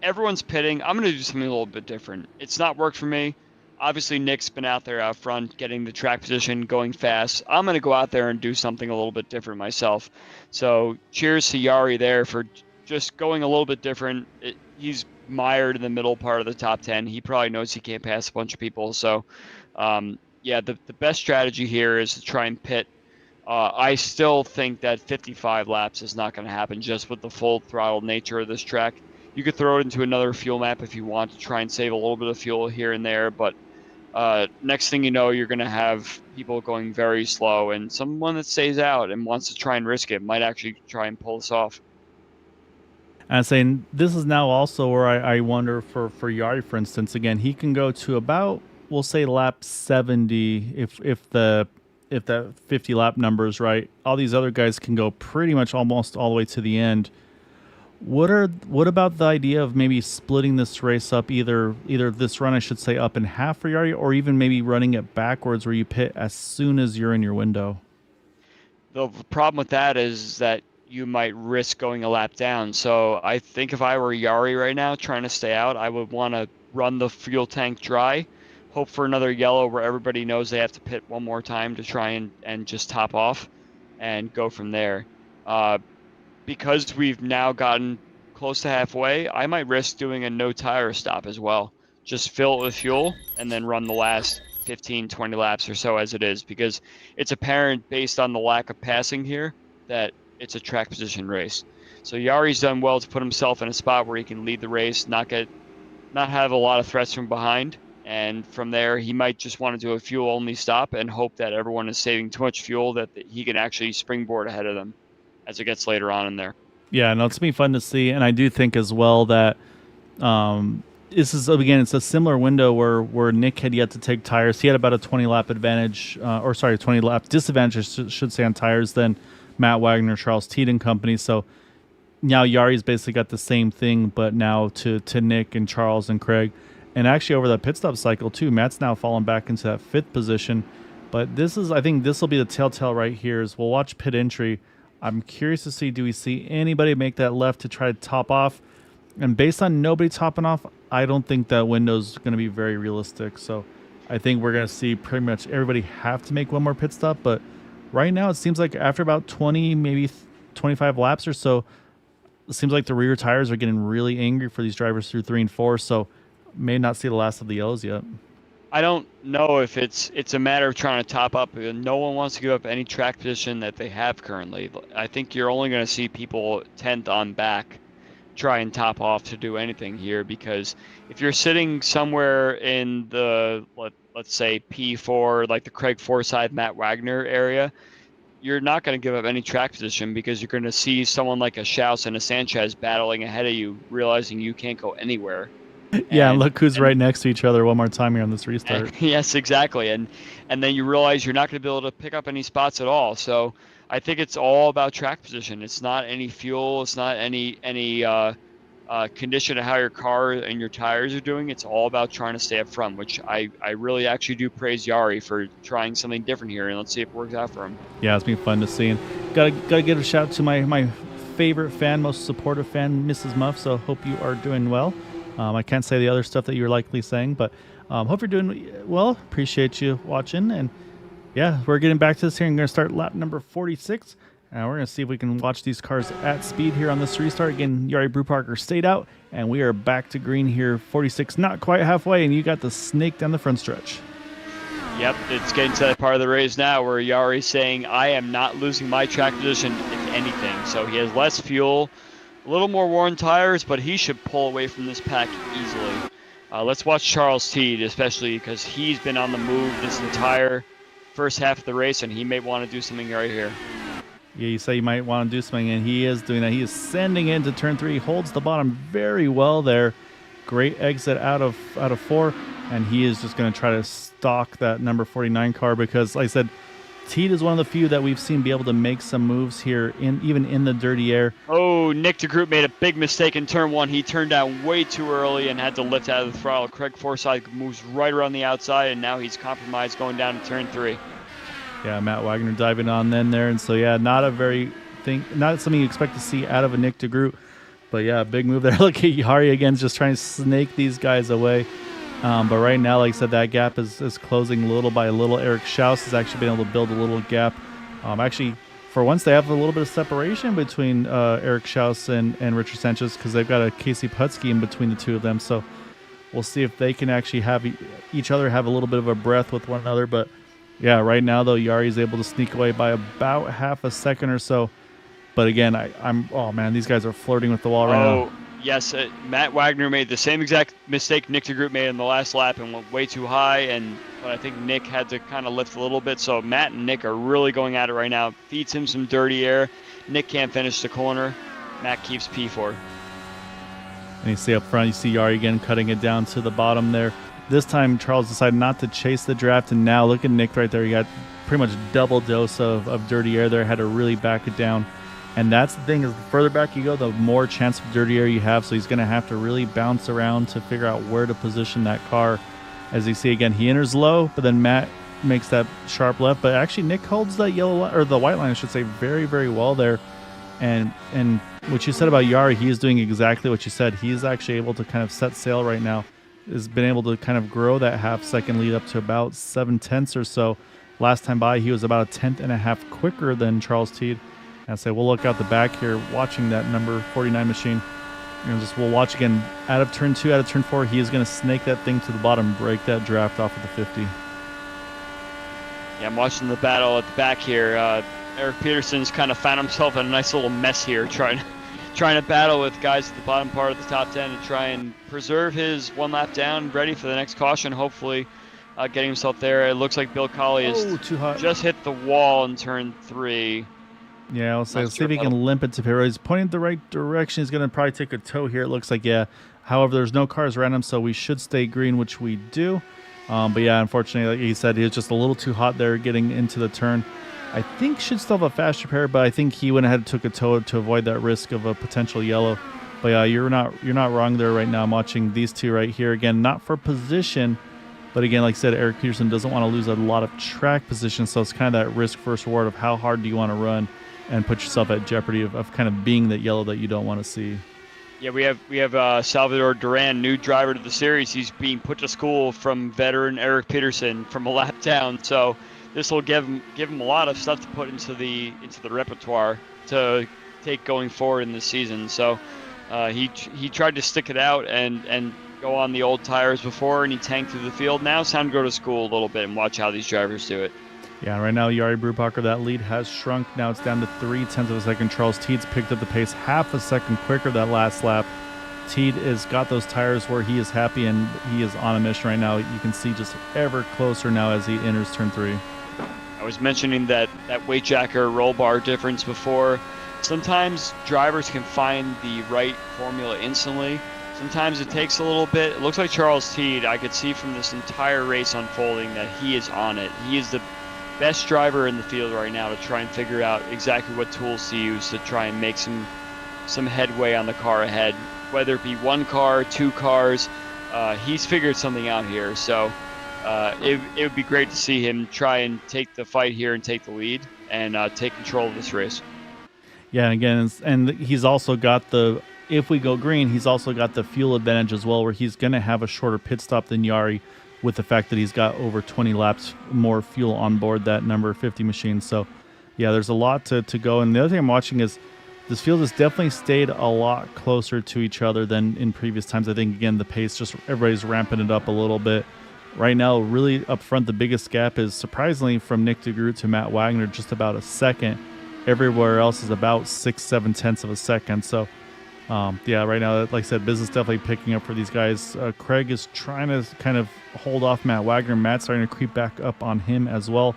everyone's pitting. I'm going to do something a little bit different. It's not worked for me. Obviously, Nick's been out there out front, getting the track position, going fast. I'm going to go out there and do something a little bit different myself. So cheers to Yari there for just going a little bit different. He's mired in the middle part of the top 10. He probably knows he can't pass a bunch of people. So, yeah, the best strategy here is to try and pit. I still think that 55 laps is not going to happen just with the full throttle nature of this track. You could throw it into another fuel map if you want to try and save a little bit of fuel here and there, but next thing you know, you're going to have people going very slow, and someone that stays out and wants to try and risk it might actually try and pull this off. And I'm saying this is now also where I wonder for Yari, for instance. Again, he can go to about, we'll say, lap 70 if the 50 lap number is right. All these other guys can go pretty much almost all the way to the end. What about the idea of maybe splitting this race up, either this run, I should say, up in half for Yari, or even maybe running it backwards where you pit as soon as you're in your window? The problem with that is that you might risk going a lap down. So I think if I were Yari right now trying to stay out, I would want to run the fuel tank dry, hope for another yellow where everybody knows they have to pit one more time to try and just top off and go from there. Because we've now gotten close to halfway, I might risk doing a no tire stop as well. Just fill it with fuel and then run the last 15, 20 laps or so as it is, because it's apparent based on the lack of passing here that it's a track position race. So Yari's done well to put himself in a spot where he can lead the race, not have a lot of threats from behind. And from there, he might just want to do a fuel-only stop and hope that everyone is saving too much fuel that he can actually springboard ahead of them as it gets later on in there. Yeah, no, it's gonna be fun to see, and I do think as well that this is, again, it's a similar window where Nick had yet to take tires. He had about a 20 lap advantage, 20 lap disadvantage, I should say, on tires than Matt Wagner, Charles Teed and company. So now Yari's basically got the same thing, but now to Nick and Charles and Craig. And actually over the pit stop cycle too, Matt's now fallen back into that 5th position. But I think this will be the telltale right here, is we'll watch pit entry. I'm curious to see, do we see anybody make that left to try to top off? And based on nobody topping off, I don't think that window's going to be very realistic. So I think we're going to see pretty much everybody have to make one more pit stop. But right now it seems like after about 20, maybe 25 laps or so, it seems like the rear tires are getting really angry for these drivers through 3 and 4. So may not see the last of the yellows yet. I don't know if it's a matter of trying to top up. No one wants to give up any track position that they have currently. I think you're only going to see people 10th on back try and top off to do anything here, because if you're sitting somewhere in the, let's say P4, like the Craig Forsyth, Matt Wagner area, you're not going to give up any track position, because you're going to see someone like a Schaus and a Sanchez battling ahead of you, realizing you can't go anywhere. Yeah, and look who's right next to each other one more time here on this restart. Yes, exactly. And then you realize you're not going to be able to pick up any spots at all. So I think it's all about track position. It's not any fuel. It's not any condition of how your car and your tires are doing. It's all about trying to stay up front, which I really actually do praise Yari for trying something different here, and let's see if it works out for him. Yeah, it's been fun to see. And gotta give a shout out to my favorite fan, most supportive fan, Mrs. Muff. So hope you are doing well. I can't say the other stuff that you're likely saying, but hope you're doing well. Appreciate you watching. And yeah, we're getting back to this here. I'm going to start lap number 46. And we're going to see if we can watch these cars at speed here on this restart. Again, Yari Brewparker stayed out, and we are back to green here. 46, not quite halfway, and you got the snake down the front stretch. Yep, it's getting to that part of the race now where Yari's saying, I am not losing my track position, if anything. So he has less fuel, a little more worn tires, but he should pull away from this pack easily. Let's watch Charles Teed, especially because he's been on the move this entire first half of the race, and he may want to do something right here. Yeah, you say you might want to do something, and he is doing that. He is sending into turn 3. He holds the bottom very well there. Great exit out of 4, and he is just going to try to stalk that number 49 car, because, like I said, Teed is one of the few that we've seen be able to make some moves here, even in the dirty air. Oh, Nick DeGroot made a big mistake in turn 1. He turned down way too early and had to lift out of the throttle. Craig Forsyth moves right around the outside, and now he's compromised going down to turn 3. Yeah, Matt Wagner diving on then there, and so yeah, not something you expect to see out of a Nick DeGroot, but yeah, big move there. Look at Yari again, just trying to snake these guys away. But right now, like I said, that gap is closing little by little. Eric Schaus has actually been able to build a little gap. Actually, for once, they have a little bit of separation between Eric Schaus and Richard Sanchez, because they've got a Casey Putski in between the two of them. So we'll see if they can actually have each other have a little bit of a breath with one another. But yeah, right now, though, Yari is able to sneak away by about half a second or so. But again, oh man, these guys are flirting with the wall right now. Yes, Matt Wagner made the same exact mistake Nick DeGroot made in the last lap and went way too high, but I think Nick had to kind of lift a little bit. So Matt and Nick are really going at it right now. Feeds him some dirty air. Nick can't finish the corner. Matt keeps P4. And you see up front, you see Yari again cutting it down to the bottom there. This time, Charles decided not to chase the draft, and now look at Nick right there. He got pretty much double dose of dirty air there. Had to really back it down. And that's the thing, is the further back you go, the more chance of dirty air you have. So he's going to have to really bounce around to figure out where to position that car. As you see, again, he enters low, but then Matt makes that sharp left. But actually, Nick holds that yellow or the white line, I should say, very, very well there. And what you said about Yari, he is doing exactly what you said. He is actually able to kind of set sail right now. Has been able to kind of grow that half-second lead up to about 7/10 or so. Last time by, he was about a 1/10.5 quicker than Charles Teed. And say we'll look out the back here, watching that number 49 machine. We'll watch again out of turn 2, out of turn 4. He is going to snake that thing to the bottom, break that draft off of the 50. Yeah, I'm watching the battle at the back here. Eric Peterson's kind of found himself in a nice little mess here, trying to battle with guys at the bottom part of the top 10 to try and preserve his one lap down, ready for the next caution, hopefully getting himself there. It looks like Bill Colley is too hot. Just hit the wall in turn 3. Yeah, let's see if he can limp it to pit road. He's pointing the right direction. He's going to probably take a tow here, it looks like, yeah. However, there's no cars around him, so we should stay green, which we do. But yeah, unfortunately, like he said, he was just a little too hot there getting into the turn. I think should still have a fast repair, but I think he went ahead and took a tow to avoid that risk of a potential yellow. But yeah, you're not wrong there right now. I'm watching these two right here. Again, not for position, but again, like I said, Eric Peterson doesn't want to lose a lot of track position, so it's kind of that risk versus reward of how hard do you want to run and put yourself at jeopardy of kind of being that yellow that you don't want to see. Yeah, we have Salvador Duran, new driver to the series. He's being put to school from veteran Eric Peterson from a lap down. So this will give him a lot of stuff to put into the repertoire to take going forward in this season. So he tried to stick it out and go on the old tires before, and he tanked through the field. Now it's time to go to school a little bit and watch how these drivers do it. Yeah, right now, Jari Brubacher, that lead has shrunk. Now it's down to 0.3 of a second. Charles Teed's picked up the pace half a second quicker that last lap. Teed has got those tires where he is happy, and he is on a mission right now. You can see just ever closer now as he enters turn 3. I was mentioning that weight jacker roll bar difference before. Sometimes drivers can find the right formula instantly. Sometimes it takes a little bit. It looks like Charles Teed, I could see from this entire race unfolding that he is on it. He is the best driver in the field right now to try and figure out exactly what tools to use to try and make some headway on the car ahead, whether it be one car, two cars. He's figured something out here, so it would be great to see him try and take the fight here and take the lead and take control of this race. Yeah, again, and he's also got if we go green, he's also got the fuel advantage as well, where he's going to have a shorter pit stop than Jari, with the fact that he's got over 20 laps more fuel on board that number 50 machine. So yeah, there's a lot to go. And the other thing I'm watching is this field has definitely stayed a lot closer to each other than in previous times. I think, again, the pace, just everybody's ramping it up a little bit. Right now, really up front, the biggest gap is surprisingly from Nick DeGroot to Matt Wagner, just about a second. Everywhere else is about 6-7 of a second. So yeah, right now, like I said, business definitely picking up for these guys. Craig is trying to kind of hold off Matt Wagner. Matt's starting to creep back up on him as well.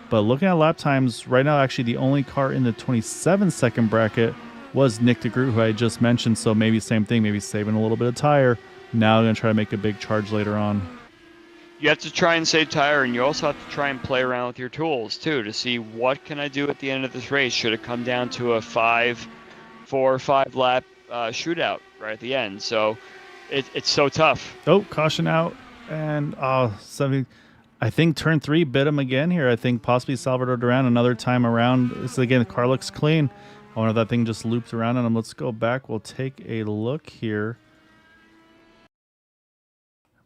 But looking at lap times, right now, actually, the only car in the 27-second bracket was Nick DeGroot, who I just mentioned. So maybe same thing, maybe saving a little bit of tire. Now I'm going to try to make a big charge later on. You have to try and save tire, and you also have to try and play around with your tools, too, to see what can I do at the end of this race. Should it come down to a 4 or 5 lap shootout right at the end? So it's so tough. Oh, caution out. And I think turn 3 bit him again here. I think possibly Salvador Duran another time around. So again, the car looks clean. I wonder if that thing just looped around on him. Let's go back. We'll take a look here.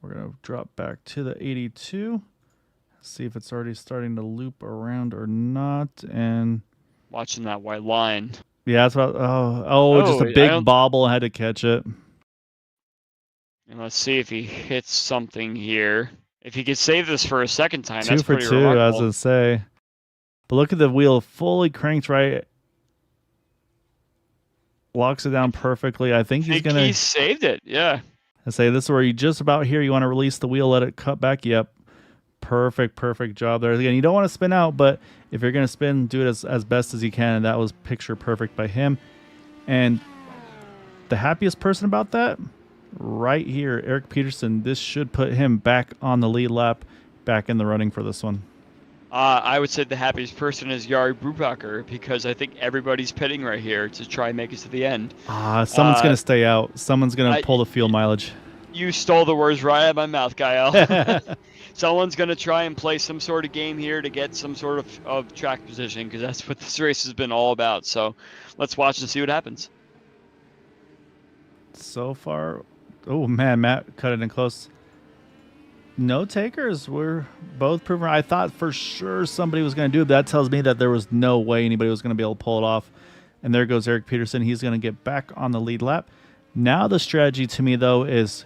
We're going to drop back to the 82. See if it's already starting to loop around or not. And watching that white line. Yeah, that's about. Just a big bobble. I had to catch it. And let's see if he hits something here. If he could save this for a second time, 2 that's for pretty 2, remarkable. I was gonna say. But look at the wheel, fully cranked right. Locks it down perfectly. I think he saved it. Yeah. I say this is where you just about here. You want to release the wheel, let it cut back. Yep. Perfect job there. Again, you don't want to spin out, but if you're going to spin, do it as best as you can. And that was picture perfect by him. And the happiest person about that, right here, Eric Peterson. This should put him back on the lead lap, back in the running for this one. I would say the happiest person is Yari Brubacher because I think everybody's pitting right here to try and make it to the end. Someone's going to stay out. Someone's going to pull the fuel mileage. You stole the words right out of my mouth, Gael. Someone's going to try and play some sort of game here to get some sort of track position because that's what this race has been all about. So let's watch and see what happens. So far, oh man, Matt cut it in close. No takers. We're both proven. I thought for sure somebody was going to do it, but that tells me that there was no way anybody was going to be able to pull it off. And there goes Eric Peterson. He's going to get back on the lead lap. Now the strategy to me, though, is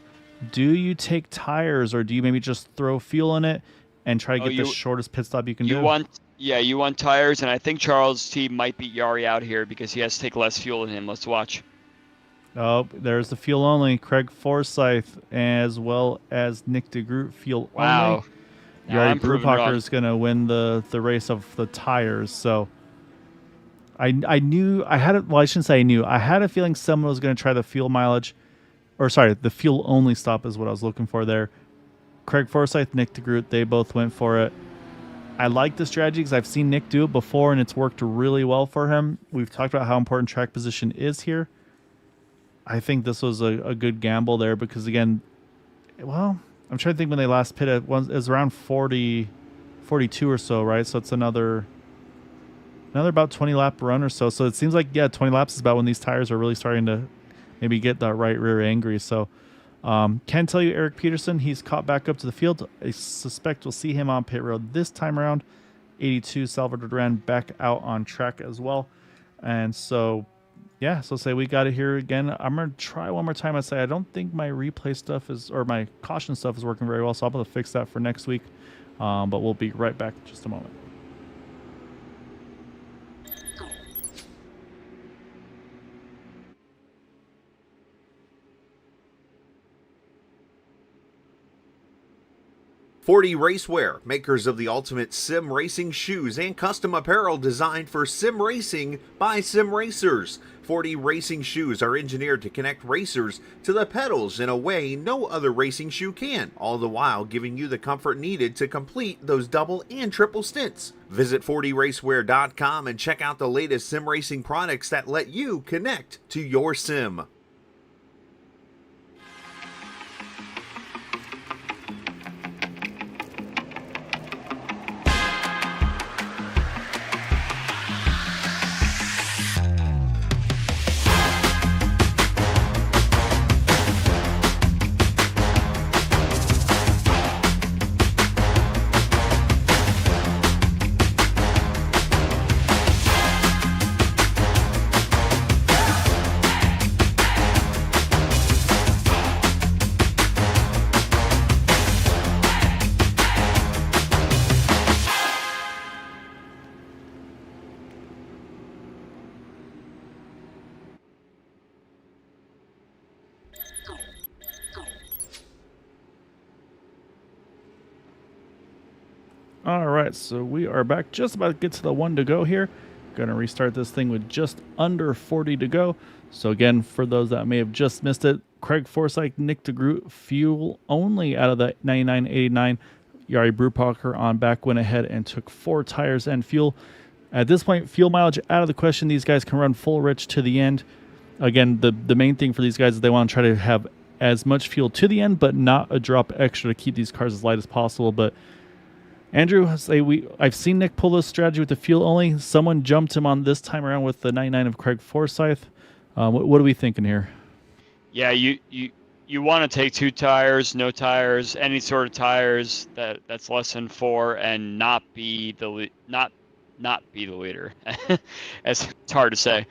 do you take tires or do you maybe just throw fuel in it and try to get the shortest pit stop you can do? You want tires, and I think Charles T might beat Yari out here because he has to take less fuel than him. Let's watch. Oh, there's the fuel only. Craig Forsyth as well as Nick DeGroot fuel only. Yari Brubacher is going to win the race of the tires. So I knew I had it. Well, I shouldn't say I knew. I had a feeling someone was going to try the fuel mileage, or sorry, the fuel only stop is what I was looking for there. Craig Forsyth, Nick DeGroot, they both went for it. I like the strategy because I've seen Nick do it before and it's worked really well for him. We've talked about how important track position is here. I think this was a good gamble there because, again, well, I'm trying to think when they last pitted. It was around 40, 42 or so, right? So it's another about 20 lap run or so. So it seems like, yeah, 20 laps is about when these tires are really starting to maybe get that right rear angry. So can tell you Eric Peterson, he's caught back up to the field. I suspect we'll see him on pit road this time around. 82 Salvador Duran back out on track as well. And so, yeah, so say we got it here again. I'm going to try one more time. I say I don't think my replay stuff is, or my caution stuff is working very well, so I'm going to fix that for next week. But we'll be right back in just a moment. .40 Racewear, makers of the ultimate sim racing shoes and custom apparel designed for sim racing by sim racers. .40 racing shoes are engineered to connect racers to the pedals in a way no other racing shoe can, all the while giving you the comfort needed to complete those double and triple stints. Visit 40racewear.com and check out the latest sim racing products that let you connect to your sim. All right, so we are back. Just about to get to the one to go here. Going to restart this thing with just under 40 to go. So again, for those that may have just missed it, Craig Forsyth, Nick DeGroot, fuel only out of the 99.89. Yari Brubacher on back went ahead and took 4 tires and fuel. At this point, fuel mileage out of the question. These guys can run full rich to the end. Again, the main thing for these guys is they want to try to have as much fuel to the end, but not a drop extra to keep these cars as light as possible. But Andrew, I've seen Nick pull this strategy with the fuel only. Someone jumped him on this time around with the 99 of Craig Forsyth. What are we thinking here? Yeah, you want to take 2 tires, no tires, any sort of tires that's less than 4, and not be the leader. It's hard to say.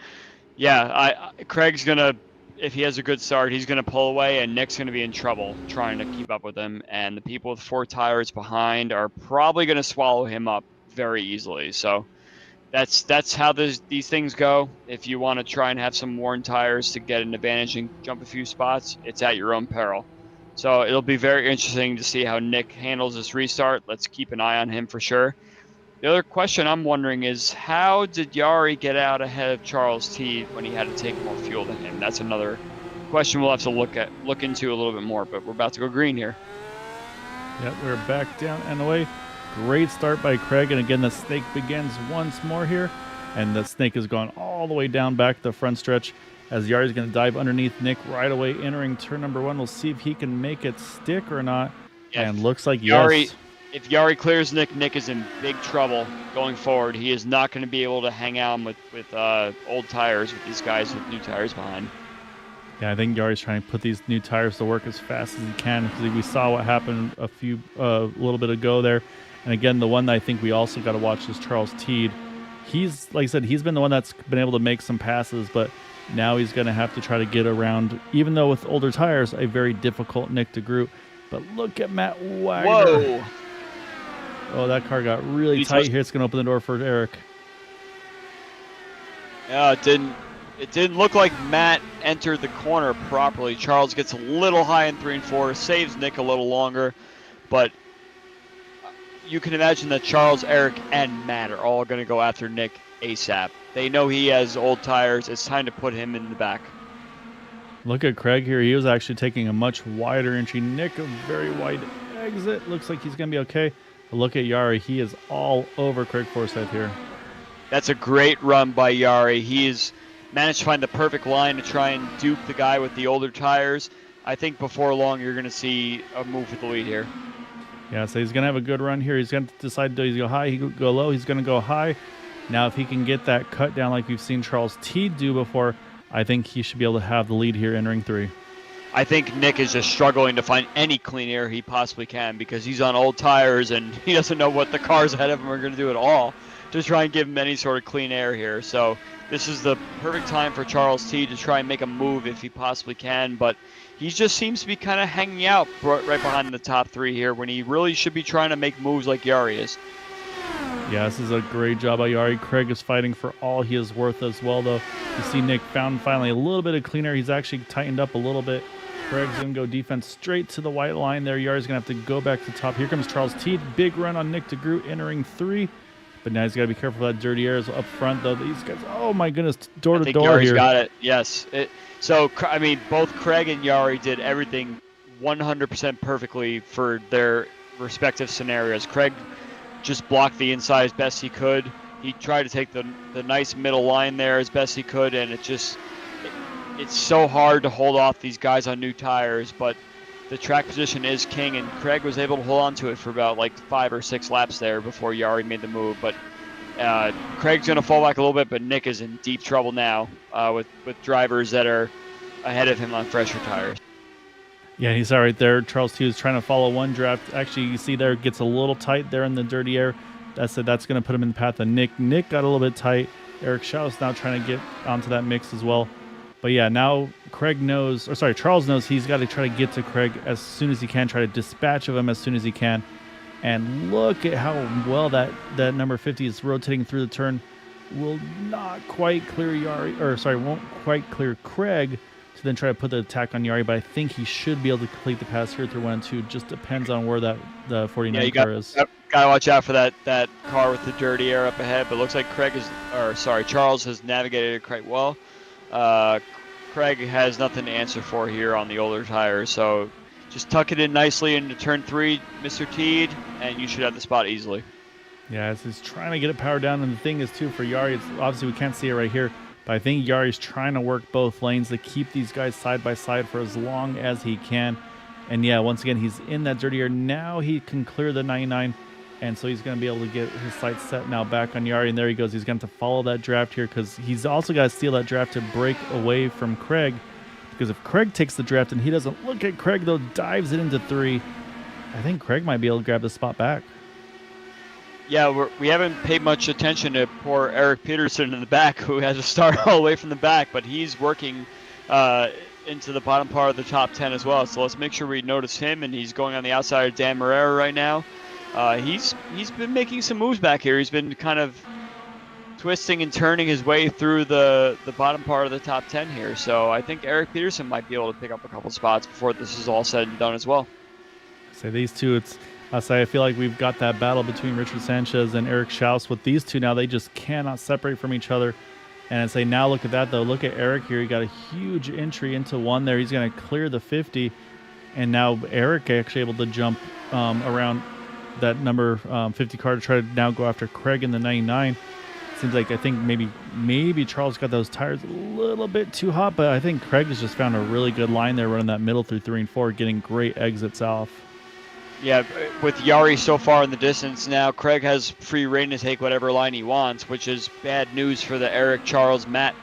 Yeah, Craig's gonna, if he has a good start, he's going to pull away, and Nick's going to be in trouble trying to keep up with him. And the people with 4 tires behind are probably going to swallow him up very easily. So that's how these things go. If you want to try and have some worn tires to get an advantage and jump a few spots, it's at your own peril. So it'll be very interesting to see how Nick handles this restart. Let's keep an eye on him for sure. The other question I'm wondering is, how did Yari get out ahead of Charles T when he had to take more fuel than him? That's another question we'll have to look into a little bit more, but we're about to go green here. Yep, we're back down and away. Great start by Craig, and again, the snake begins once more here, and the snake has gone all the way down back the front stretch as Yari's going to dive underneath Nick right away, entering turn number 1. We'll see if he can make it stick or not, and looks like yes. If Yari clears Nick, Nick is in big trouble going forward. He is not going to be able to hang out with old tires with these guys with new tires behind. Yeah, I think Yari's trying to put these new tires to work as fast as he can, because we saw what happened a little bit ago there. And again, the one that I think we also got to watch is Charles Teed. He's, like I said, he's been the one that's been able to make some passes, but now he's going to have to try to get around, even though with older tires, a very difficult Nick de Groot. But look at Matt Wagner. Whoa! Oh, that car got really tight here. It's going to open the door for Eric. Yeah, it didn't look like Matt entered the corner properly. Charles gets a little high in 3 and 4, saves Nick a little longer, but you can imagine that Charles, Eric, and Matt are all going to go after Nick ASAP. They know he has old tires. It's time to put him in the back. Look at Craig here. He was actually taking a much wider entry. Nick, a very wide exit. Looks like he's going to be okay. But look at Yari. He is all over Craig Forsyth here. That's a great run by Yari. He has managed to find the perfect line to try and dupe the guy with the older tires. I think before long you're going to see a move with the lead here. Yeah, so he's going to have a good run here. He's going to decide, does he go high? He could go low. He's going to go high. Now, if he can get that cut down like we've seen Charles Teed do before, I think he should be able to have the lead here entering 3. I think Nick is just struggling to find any clean air he possibly can because he's on old tires and he doesn't know what the cars ahead of him are going to do at all to try and give him any sort of clean air here. So this is the perfect time for Charles Teed to try and make a move if he possibly can, but he just seems to be kind of hanging out right behind the top 3 here when he really should be trying to make moves like Yari is. Yeah, this is a great job by Yari. Craig is fighting for all he is worth as well, though. You see Nick found finally a little bit of clean air. He's actually tightened up a little bit. Craig's going to go defense straight to the white line there. Yari's going to have to go back to the top. Here comes Charles Teed. Big run on Nick de Groot entering 3. But now he's got to be careful for that dirty air up front, though. These guys, oh my goodness, door to door here. Yari's got it, yes. So, I mean, both Craig and Yari did everything 100% perfectly for their respective scenarios. Craig just blocked the inside as best he could. He tried to take the nice middle line there as best he could, and it's so hard to hold off these guys on new tires, but the track position is king, and Craig was able to hold on to it for about like 5 or 6 laps there before Yari made the move. But Craig's going to fall back a little bit, but Nick is in deep trouble now with drivers that are ahead of him on fresher tires. Yeah, he saw right there. Charles Teed is trying to follow one draft. Actually, you see there, it gets a little tight there in the dirty air. That's going to put him in the path of Nick. Nick got a little bit tight. Eric Schaus now trying to get onto that mix as well. But yeah, now Charles knows he's got to try to get to Craig as soon as he can, try to dispatch of him as soon as he can. And look at how well that number 50 is rotating through the turn. Will not quite clear won't quite clear Craig to then try to put the attack on Yari, but I think he should be able to complete the pass here through 1 and 2. Just depends on where the 49 car is. Gotta watch out for that car with the dirty air up ahead, but looks like Charles has navigated it quite well. Craig has nothing to answer for here on the older tires, so just tuck it in nicely into turn 3, Mr. Teed, and you should have the spot easily. Yeah, he's trying to get it powered down, and the thing is too for Yari, it's obviously we can't see it right here, but I think Yari's trying to work both lanes to keep these guys side by side for as long as he can. And yeah, once again, he's in that dirty air. Now he can clear the 99, and so he's going to be able to get his sights set now back on Yari, and there he goes. He's going to have to follow that draft here because he's also got to steal that draft to break away from Craig, because if Craig takes the draft and he doesn't look at Craig, though, dives it into 3, I think Craig might be able to grab the spot back. Yeah, we haven't paid much attention to poor Eric Peterson in the back, who has to start all the way from the back, but he's working into the bottom part of the top 10 as well. So let's make sure we notice him, and he's going on the outside of Dan Marrera right now. He's been making some moves back here. He's been kind of twisting and turning his way through the bottom part of the top 10 here. So I think Eric Peterson might be able to pick up a couple spots before this is all said and done as well. So these two, I feel like we've got that battle between Richard Sanchez and Eric Schaus. With these two now, they just cannot separate from each other. And I say, now look at that, though. Look at Eric here. He got a huge entry into 1 there. He's going to clear the 50. And now Eric actually able to jump around that number 50 car to try to now go after Craig in the 99. Seems like I think maybe Charles got those tires a little bit too hot, but I think Craig has just found a really good line there running that middle through 3 and 4, getting great exits off. Yeah, with Yari so far in the distance now, Craig has free reign to take whatever line he wants, which is bad news for the Eric, Charles, Matt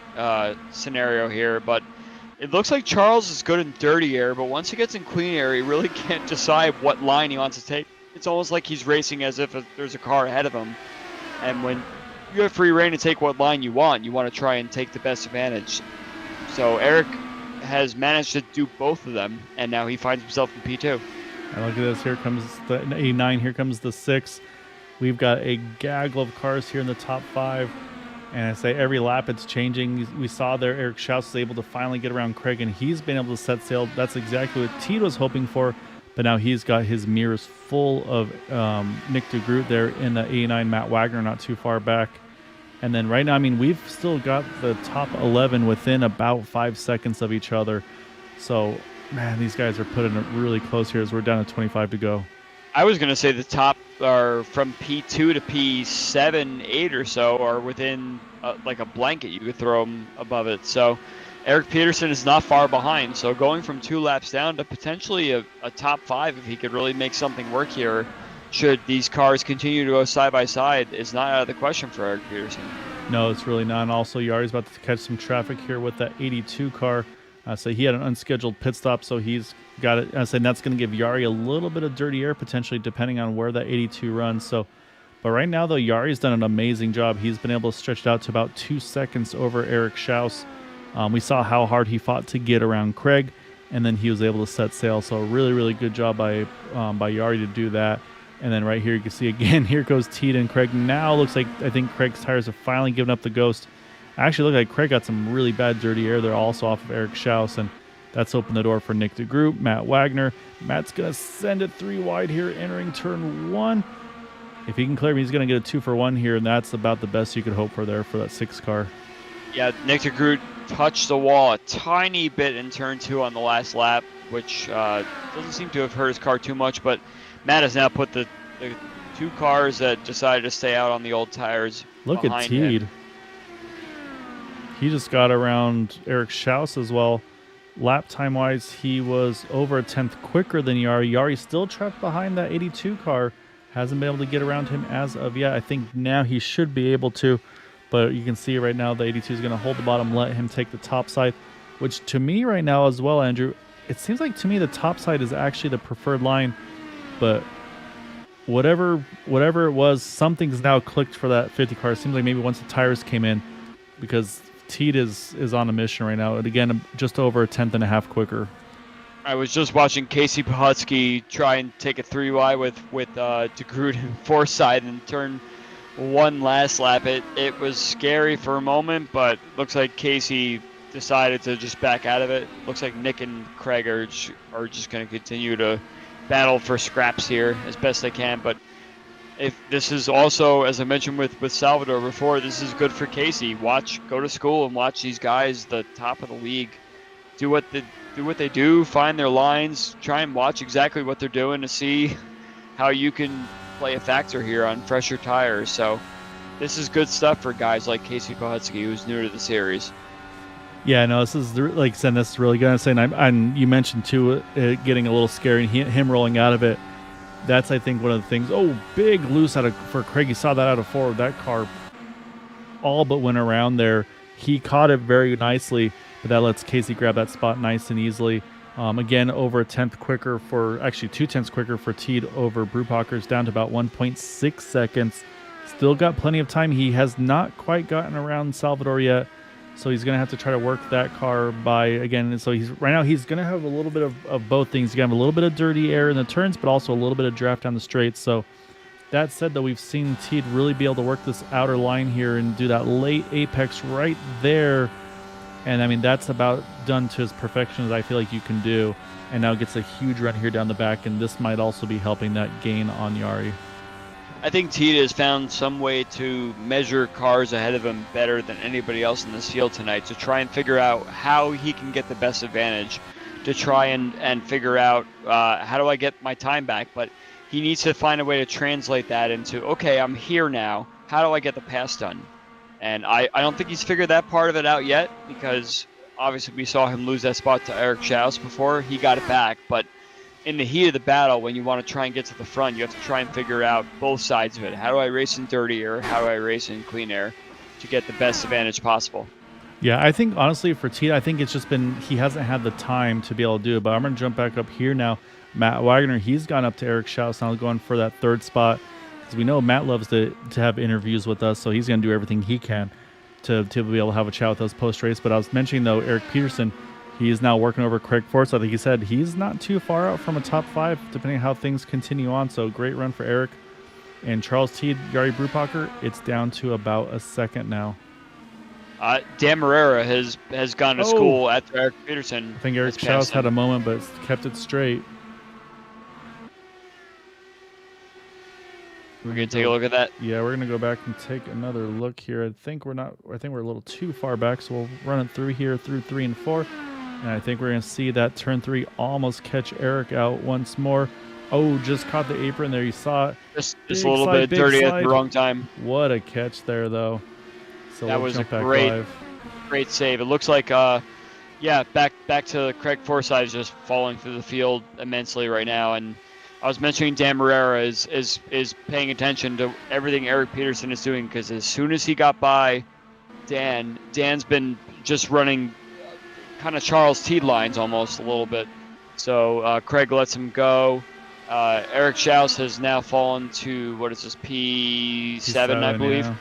scenario here. But it looks like Charles is good in dirty air, but once he gets in clean air, he really can't decide what line he wants to take. It's almost like he's racing as if there's a car ahead of him. And when you have free reign to take what line you want to try and take the best advantage. So Eric has managed to do both of them, and now he finds himself in P2. And look at this. Here comes the 89. Here comes the 6. We've got a gaggle of cars here in the top 5. And I say every lap it's changing. We saw there Eric Schaus was able to finally get around Craig, and he's been able to set sail. That's exactly what Teed was hoping for. But now he's got his mirrors full of Nick de Groot there in the 89 Matt Wagner, not too far back. And then right now, I mean, we've still got the top 11 within about 5 seconds of each other. So, man, these guys are putting it really close here as we're down to 25 to go. I was going to say the top are from P2 to P7, 8 or so are within like a blanket. You could throw them above it. So Eric Peterson is not far behind. So going from 2 laps down to potentially a top 5, if he could really make something work here, should these cars continue to go side by side, is not out of the question for Eric Peterson. No, it's really not. And also, Yari's about to catch some traffic here with that 82 car. So he had an unscheduled pit stop, so he's got it. I said that's going to give Yari a little bit of dirty air, potentially, depending on where that 82 runs. So, but right now, though, Yari's done an amazing job. He's been able to stretch it out to about 2 seconds over Eric Schaus. We saw how hard he fought to get around Craig, and then he was able to set sail. So really, really good job by Yari to do that. And then right here, you can see again, here goes Teed and Craig. Now looks like I think Craig's tires have finally given up the ghost. Actually, look like Craig got some really bad dirty air there also off of Eric Schaus, and that's opened the door for Nick de Groot, Matt Wagner. Matt's going to send it 3 wide here, entering turn 1. If he can clear, he's going to get a 2 for 1 here, and that's about the best you could hope for there for that 6 car. Yeah, Nick de Groot touched the wall a tiny bit in turn 2 on the last lap, which doesn't seem to have hurt his car too much, but Matt has now put the 2 cars that decided to stay out on the old tires. Look at Teed. He just got around Eric Schaus as well. Lap time wise, he was over a 10th quicker than Yari. Yari still trapped behind that 82 car. Hasn't been able to get around him as of yet. I think now he should be able to. But you can see right now the 82 is going to hold the bottom, let him take the top side. Which to me right now as well, Andrew, it seems like to me the top side is actually the preferred line. But whatever it was, something's now clicked for that 50 car. It seems like maybe once the tires came in, because Teed is on a mission right now. And again, just over a 10th and a half quicker. I was just watching Casey Pahutsky try and take a 3 wide with de Groot and Forsyth and turn 1 last lap. It was scary for a moment, but looks like Casey decided to just back out of it. Looks like Nick and Craig are just going to continue to battle for scraps here as best they can. But if this is also, as I mentioned with Salvador before, this is good for Casey. Go to school and watch these guys, the top of the league, do what they do, find their lines, try and watch exactly what they're doing to see how you can play a factor here on fresher tires. So this is good stuff for guys like Casey Pahutsky, who's new to the series. Yeah, no, this is, like I said, this is really good. I'm saying, and you mentioned too, it getting a little scary and him rolling out of it. That's, I think, one of the things. Oh, big loose for Craig. You saw that out of forward. That car all but went around there. He caught it very nicely, but that lets Casey grab that spot nice and easily. Again, over a 10th quicker actually 2 tenths quicker for Teed over Brewpocker's, down to about 1.6 seconds. Still got plenty of time. He has not quite gotten around Salvador yet, so he's going to have to try to work that car by, again, so right now he's going to have a little bit of both things. He's going to have a little bit of dirty air in the turns, but also a little bit of draft down the straight. So that said, though, we've seen Teed really be able to work this outer line here and do that late apex right there. And, I mean, that's about done to as perfection as I feel like you can do. And now gets a huge run here down the back, and this might also be helping that gain on Yari. I think Teed has found some way to measure cars ahead of him better than anybody else in this field tonight, to try and figure out how he can get the best advantage, to try and figure out how do I get my time back. But he needs to find a way to translate that into, okay, I'm here now. How do I get the pass done? And I don't think he's figured that part of it out yet, because obviously we saw him lose that spot to Eric Schaus before. He got it back, but in the heat of the battle, when you want to try and get to the front, you have to try and figure out both sides of it. How do I race in dirty air? How do I race in clean air to get the best advantage possible? Yeah, I think honestly for Teed, I think it's just been he hasn't had the time to be able to do it. But I'm going to jump back up here now. Matt Wagner, he's gone up to Eric Schaus now, going for that third spot. Because we know Matt loves to have interviews with us, so he's going to do everything he can to be able to have a chat with us post-race. But I was mentioning, though, Eric Peterson, he is now working over Craig Forsyth. I think he said he's not too far out from a top 5, depending on how things continue on. So great run for Eric. And Charles Teed, Yari Brupacher, it's down to about a second now. Dan Marrera has gone to school at Eric Peterson. I think Eric Schaus had a moment, but kept it straight. We're gonna take a look at that. Yeah, we're gonna go back and take another look here. I think we're a little too far back, so we'll run it through here through 3 and 4. And I think we're gonna see that turn 3 almost catch Eric out once more. Oh, just caught the apron there. You saw it. Just a little bit dirty at the wrong time. What a catch there, though. So that was a great save. It looks like, back to Craig Forsyth just falling through the field immensely right now. And I was mentioning Dan Marrera is paying attention to everything Eric Peterson is doing, because as soon as he got by Dan's been just running kind of Charles Teed lines almost a little bit. So Craig lets him go. Eric Schaus has now fallen to, what is this, P7, I believe. Yeah.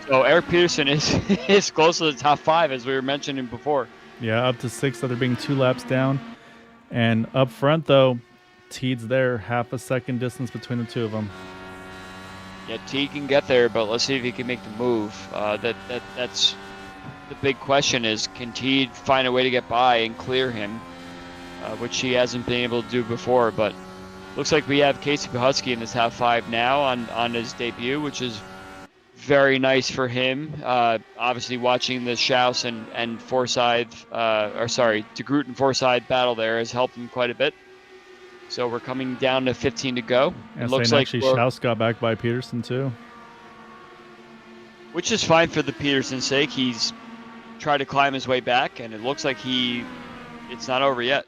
So Eric Peterson is close to the top 5, as we were mentioning before. Yeah, up to 6, so they're being 2 laps down. And up front, though, Teed's there, half a second distance between the two of them. Yeah, Teed can get there, but let's see if he can make the move. That's the big question: is can Teed find a way to get by and clear him, which he hasn't been able to do before. But looks like we have Casey Pahutski in the top 5 now on his debut, which is very nice for him. Obviously, watching the Schaus and Forsyth, De Groot and Forsyth battle there has helped him quite a bit. So we're coming down to 15 to go. It looks like Schaus got back by Peterson too, which is fine for the Peterson's sake. He's tried to climb his way back, and it looks like it's not over yet.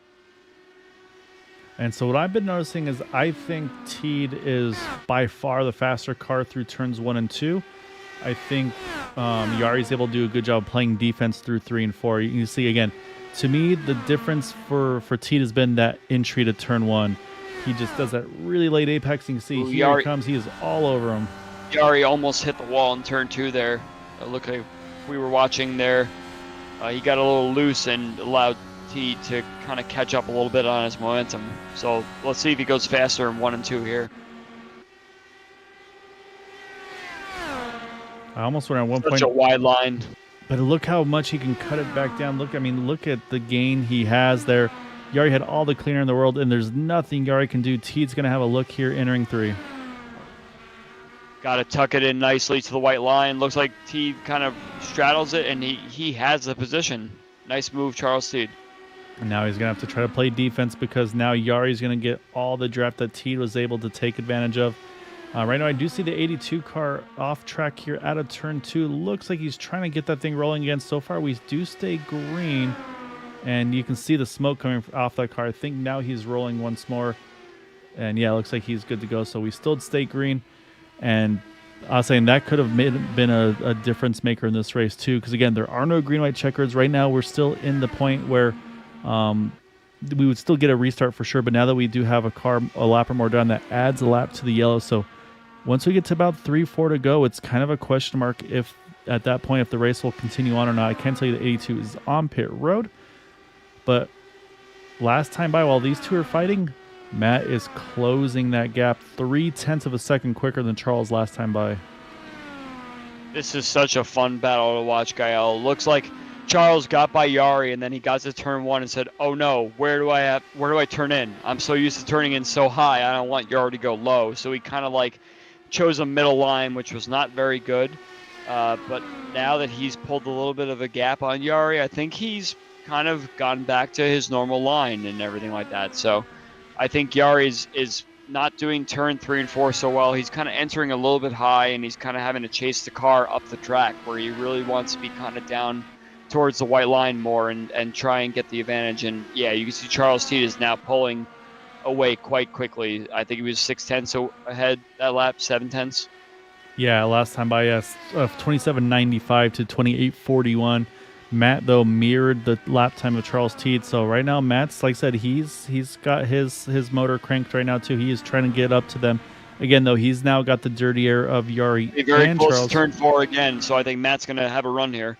And so what I've been noticing is I think Teed is by far the faster car through turns 1 and 2. I think Yari's able to do a good job playing defense through 3 and 4. You can see again, to me, the difference for Teed has been that entry to turn 1. He just does that really late apex. You can see here he comes. He is all over him. Yari almost hit the wall in turn 2 there. Look like we were watching there. He got a little loose and allowed Teed to kind of catch up a little bit on his momentum. So let's see if he goes faster in 1 and 2 here. I almost went at one point. Such a wide line. But look how much he can cut it back down. Look at the gain he has there. Yari had all the cleaner in the world, and there's nothing Yari can do. Teed's going to have a look here entering 3. Got to tuck it in nicely to the white line. Looks like Teed kind of straddles it, and he has the position. Nice move, Charles Teed. And now he's going to have to try to play defense, because now Yari's going to get all the draft that Teed was able to take advantage of. Right now, I do see the 82 car off track here out of turn 2. Looks like he's trying to get that thing rolling again. So far, we do stay green, and you can see the smoke coming off that car. I think now he's rolling once more, and yeah, it looks like he's good to go. So we still stay green, and I was saying that could have been a difference maker in this race too, because again, there are no green-white checkers. Right now, we're still in the point where we would still get a restart for sure, but now that we do have a lap or more done, that adds a lap to the yellow. So once we get to about 3-4 to go, it's kind of a question mark if at that point if the race will continue on or not. I can tell you that 82 is on pit road, but last time by, while these two are fighting, Matt is closing that gap 0.3 of a second quicker than Charles last time by. This is such a fun battle to watch, Gael. Looks like Charles got by Yari, and then he got to turn 1 and said, "Oh no, where do I turn in? I'm so used to turning in so high. I don't want Yari to go low." So he kind of like chose a middle line, which was not very good. But now that he's pulled a little bit of a gap on Yari, I think he's kind of gone back to his normal line and everything like that. So I think Yari is not doing turn 3 and 4 so well. He's kind of entering a little bit high, and he's kind of having to chase the car up the track where he really wants to be kind of down towards the white line more and try and get the advantage. And yeah, you can see Charles Teed is now pulling away quite quickly. I think he was 6/10 ahead that lap, 7/10. Yeah, last time by 27.95 to 28.41. Matt though mirrored the lap time of Charles Teed. So right now Matt's, like I said, he's got his motor cranked right now too. He is trying to get up to them. Again though, he's now got the dirty air of Yari Very and close Charles. to turn 4 again, so I think Matt's going to have a run here.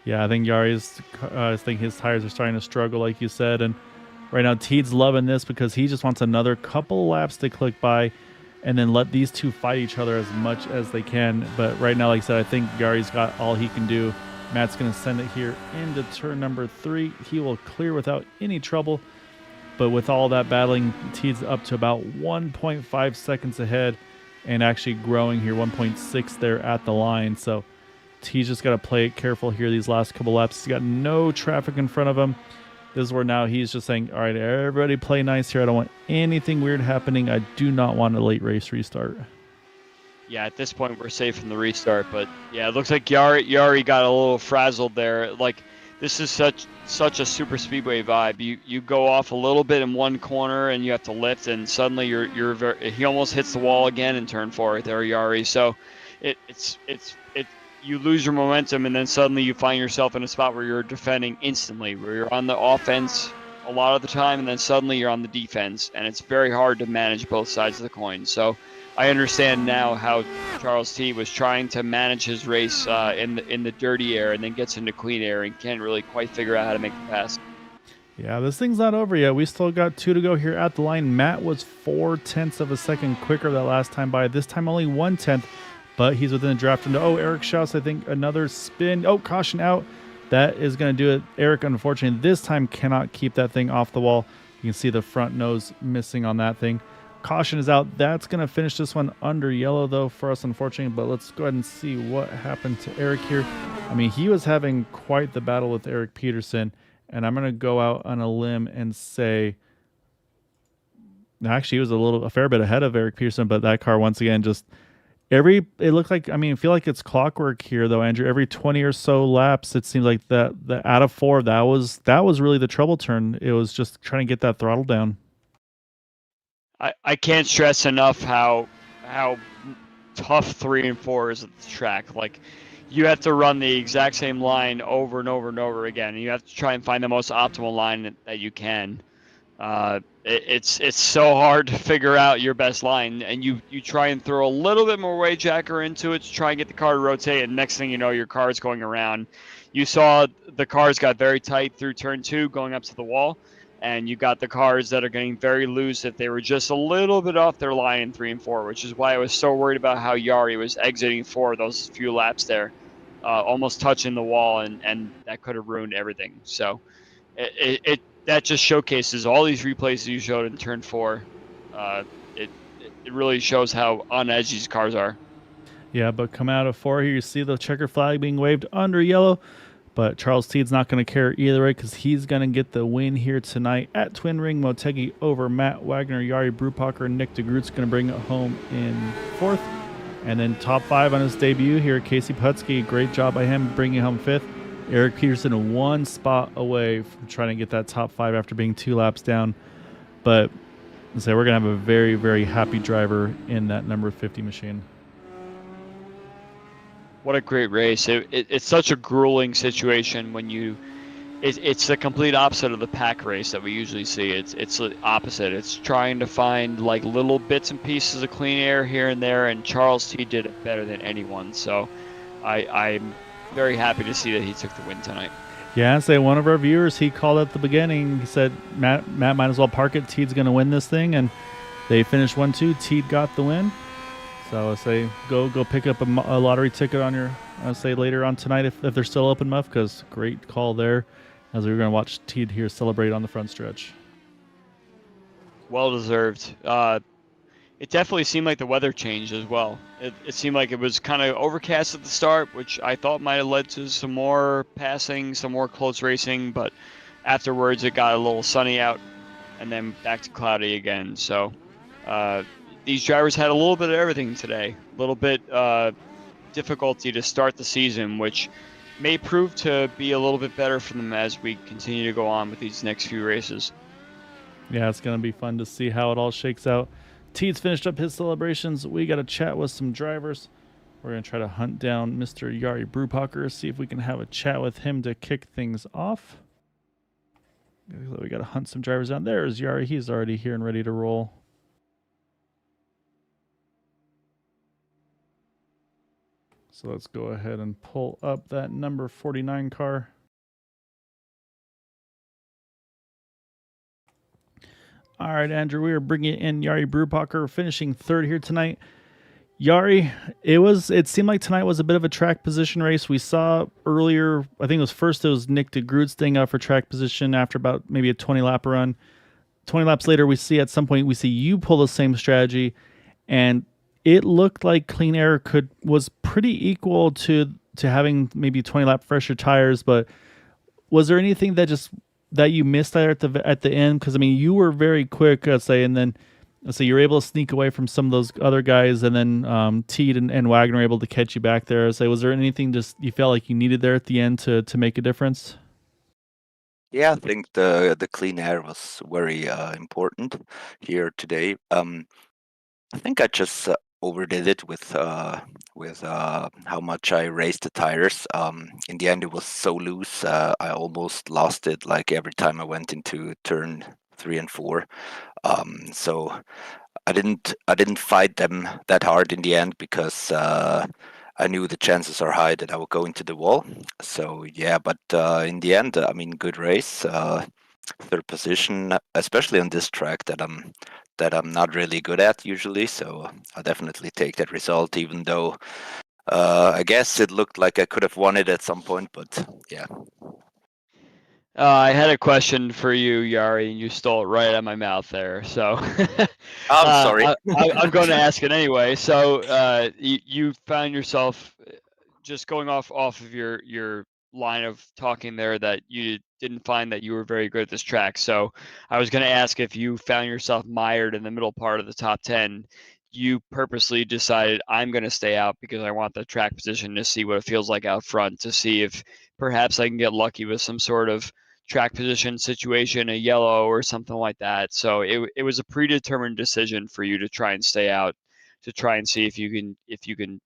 Yeah, I think Yari's. I think his tires are starting to struggle, like you said, and right now Teed's loving this because he just wants another couple laps to click by, and then let these two fight each other as much as they can. But right now, like I said, I think Yari's got all he can do. Matt's going to send it here into turn number 3. He will clear without any trouble. But with all that battling, Teed's up to about 1.5 seconds ahead and actually growing here, 1.6 there at the line. So Teed's just got to play it careful here these last couple laps. He's got no traffic in front of him. This is where now he's just saying, all right, everybody play nice here. I don't want anything weird happening. I do not want a late race restart. Yeah, at this point, we're safe from the restart. But yeah, it looks like Yari got a little frazzled there. Like, this is such a super speedway vibe. You go off a little bit in one corner and you have to lift, and suddenly he almost hits the wall again in turn 4 there, Yari. So it's you lose your momentum, and then suddenly you find yourself in a spot where you're defending instantly, where you're on the offense a lot of the time, and then suddenly you're on the defense, and it's very hard to manage both sides of the coin. So I understand now how Charles T was trying to manage his race in the dirty air, and then gets into clean air and can't really quite figure out how to make the pass. Yeah, this thing's not over yet. We still got 2 to go here at the line. Matt was 0.4 of a second quicker that last time by. This time only 1/10. But he's within the draft window. Oh, Eric Schaus, I think another spin. Oh, caution out. That is going to do it. Eric, unfortunately, this time cannot keep that thing off the wall. You can see the front nose missing on that thing. Caution is out. That's going to finish this one under yellow, though, for us, unfortunately. But let's go ahead and see what happened to Eric here. I mean, he was having quite the battle with Eric Peterson. And I'm going to go out on a limb and say, actually, he was a fair bit ahead of Eric Peterson. But that car, once again, just... it looked like, I mean, I feel like it's clockwork here though, Andrew. Every 20 or so laps, it seems like the out of 4, that was really the trouble turn. It was just trying to get that throttle down. I can't stress enough how tough 3 and 4 is at the track. Like, you have to run the exact same line over and over and over again. And you have to try and find the most optimal line that you can. It's so hard to figure out your best line, and you try and throw a little bit more weight jacker into it to try and get the car to rotate, and next thing you know, your car is going around. You saw the cars got very tight through turn 2 going up to the wall, and you got the cars that are getting very loose if they were just a little bit off their line in 3 and 4, which is why I was so worried about how Yari was exiting 4 those few laps there, almost touching the wall, and that could have ruined everything. So that just showcases all these replays you showed in turn 4. It really shows how on edge these cars are. Yeah, but coming out of 4 here, you see the checker flag being waved under yellow. But Charles Teed's not going to care either way because he's going to get the win here tonight at Twin Ring. Motegi over Matt Wagner, Yari Brupacher, Nick DeGroot's going to bring it home in 4th. And then top 5 on his debut here, Casey Putsky. Great job by him bringing home 5th. Eric Peterson 1 spot away from trying to get that top 5 after being 2 laps down. But let's say we're going to have a very, very happy driver in that number 50 machine. What a great race. It's such a grueling situation when it's the complete opposite of the pack race that we usually see. It's the opposite. It's trying to find like little bits and pieces of clean air here and there, and Charles T did it better than anyone. So I'm very happy to see that he took the win tonight. Yeah, and say one of our viewers, he called at the beginning. He said, Matt might as well park it. Teed's going to win this thing. And they finished 1-2. Teed got the win. So I say go pick up a lottery ticket on your, I say later on tonight if they're still open, Muff, because great call there as we were going to watch Teed here celebrate on the front stretch. Well deserved. It definitely seemed like the weather changed as well. It seemed like it was kind of overcast at the start, which I thought might have led to some more passing, some more close racing, but afterwards it got a little sunny out and then back to cloudy again. So These drivers had a little bit of everything today. A little bit difficulty to start the season, which may prove to be a little bit better for them as we continue to go on with these next few races. Yeah, it's going to be fun to see how it all shakes out. Teeds finished up his celebrations. We got to chat with some drivers. We're going to try to hunt down Mr. Jari Brupacher, see if we can have a chat with him to kick things off. We got to hunt some drivers down. There's Jari. He's already here and ready to roll. So let's go ahead and pull up that number 49 car. All right, Andrew, we are bringing in Jari Brupacher, finishing third here tonight. Jari, it seemed like tonight was a bit of a track position race. We saw earlier, I think it was Nick de Groot staying out for track position after about maybe a 20 lap run. 20 laps later, we see you pull the same strategy, and it looked like Clean Air was pretty equal to having maybe 20 lap fresher tires. But was there anything that you missed there at the end? Because I mean, you were very quick, I'd say, and then so you're able to sneak away from some of those other guys, and then Teed and Wagner were able to catch you back there. So was there anything just you felt like you needed there at the end to make a difference? Yeah, I think the clean air was very important here today. I think I just overdid it with how much I raised the tires. In the end, it was so loose. I almost lost it like every time I went into turn 3 and 4. So I didn't fight them that hard in the end because I knew the chances are high that I would go into the wall. So yeah, but in the end, I mean, good race. Third position, especially on this track that I'm not really good at usually. So I definitely take that result, even though I guess it looked like I could have won it at some point. But yeah. I had a question for you, Jari, and you stole it right out of my mouth there. So I'm sorry. I'm going to ask it anyway. So you found yourself just going off of your line of talking there that you didn't find that you were very good at this track. So I was going to ask if you found yourself mired in the middle part of the top 10. You purposely decided I'm going to stay out because I want the track position to see what it feels like out front, to see if perhaps I can get lucky with some sort of track position situation, a yellow or something like that. So it was a predetermined decision for you to try and stay out, to try and see if you can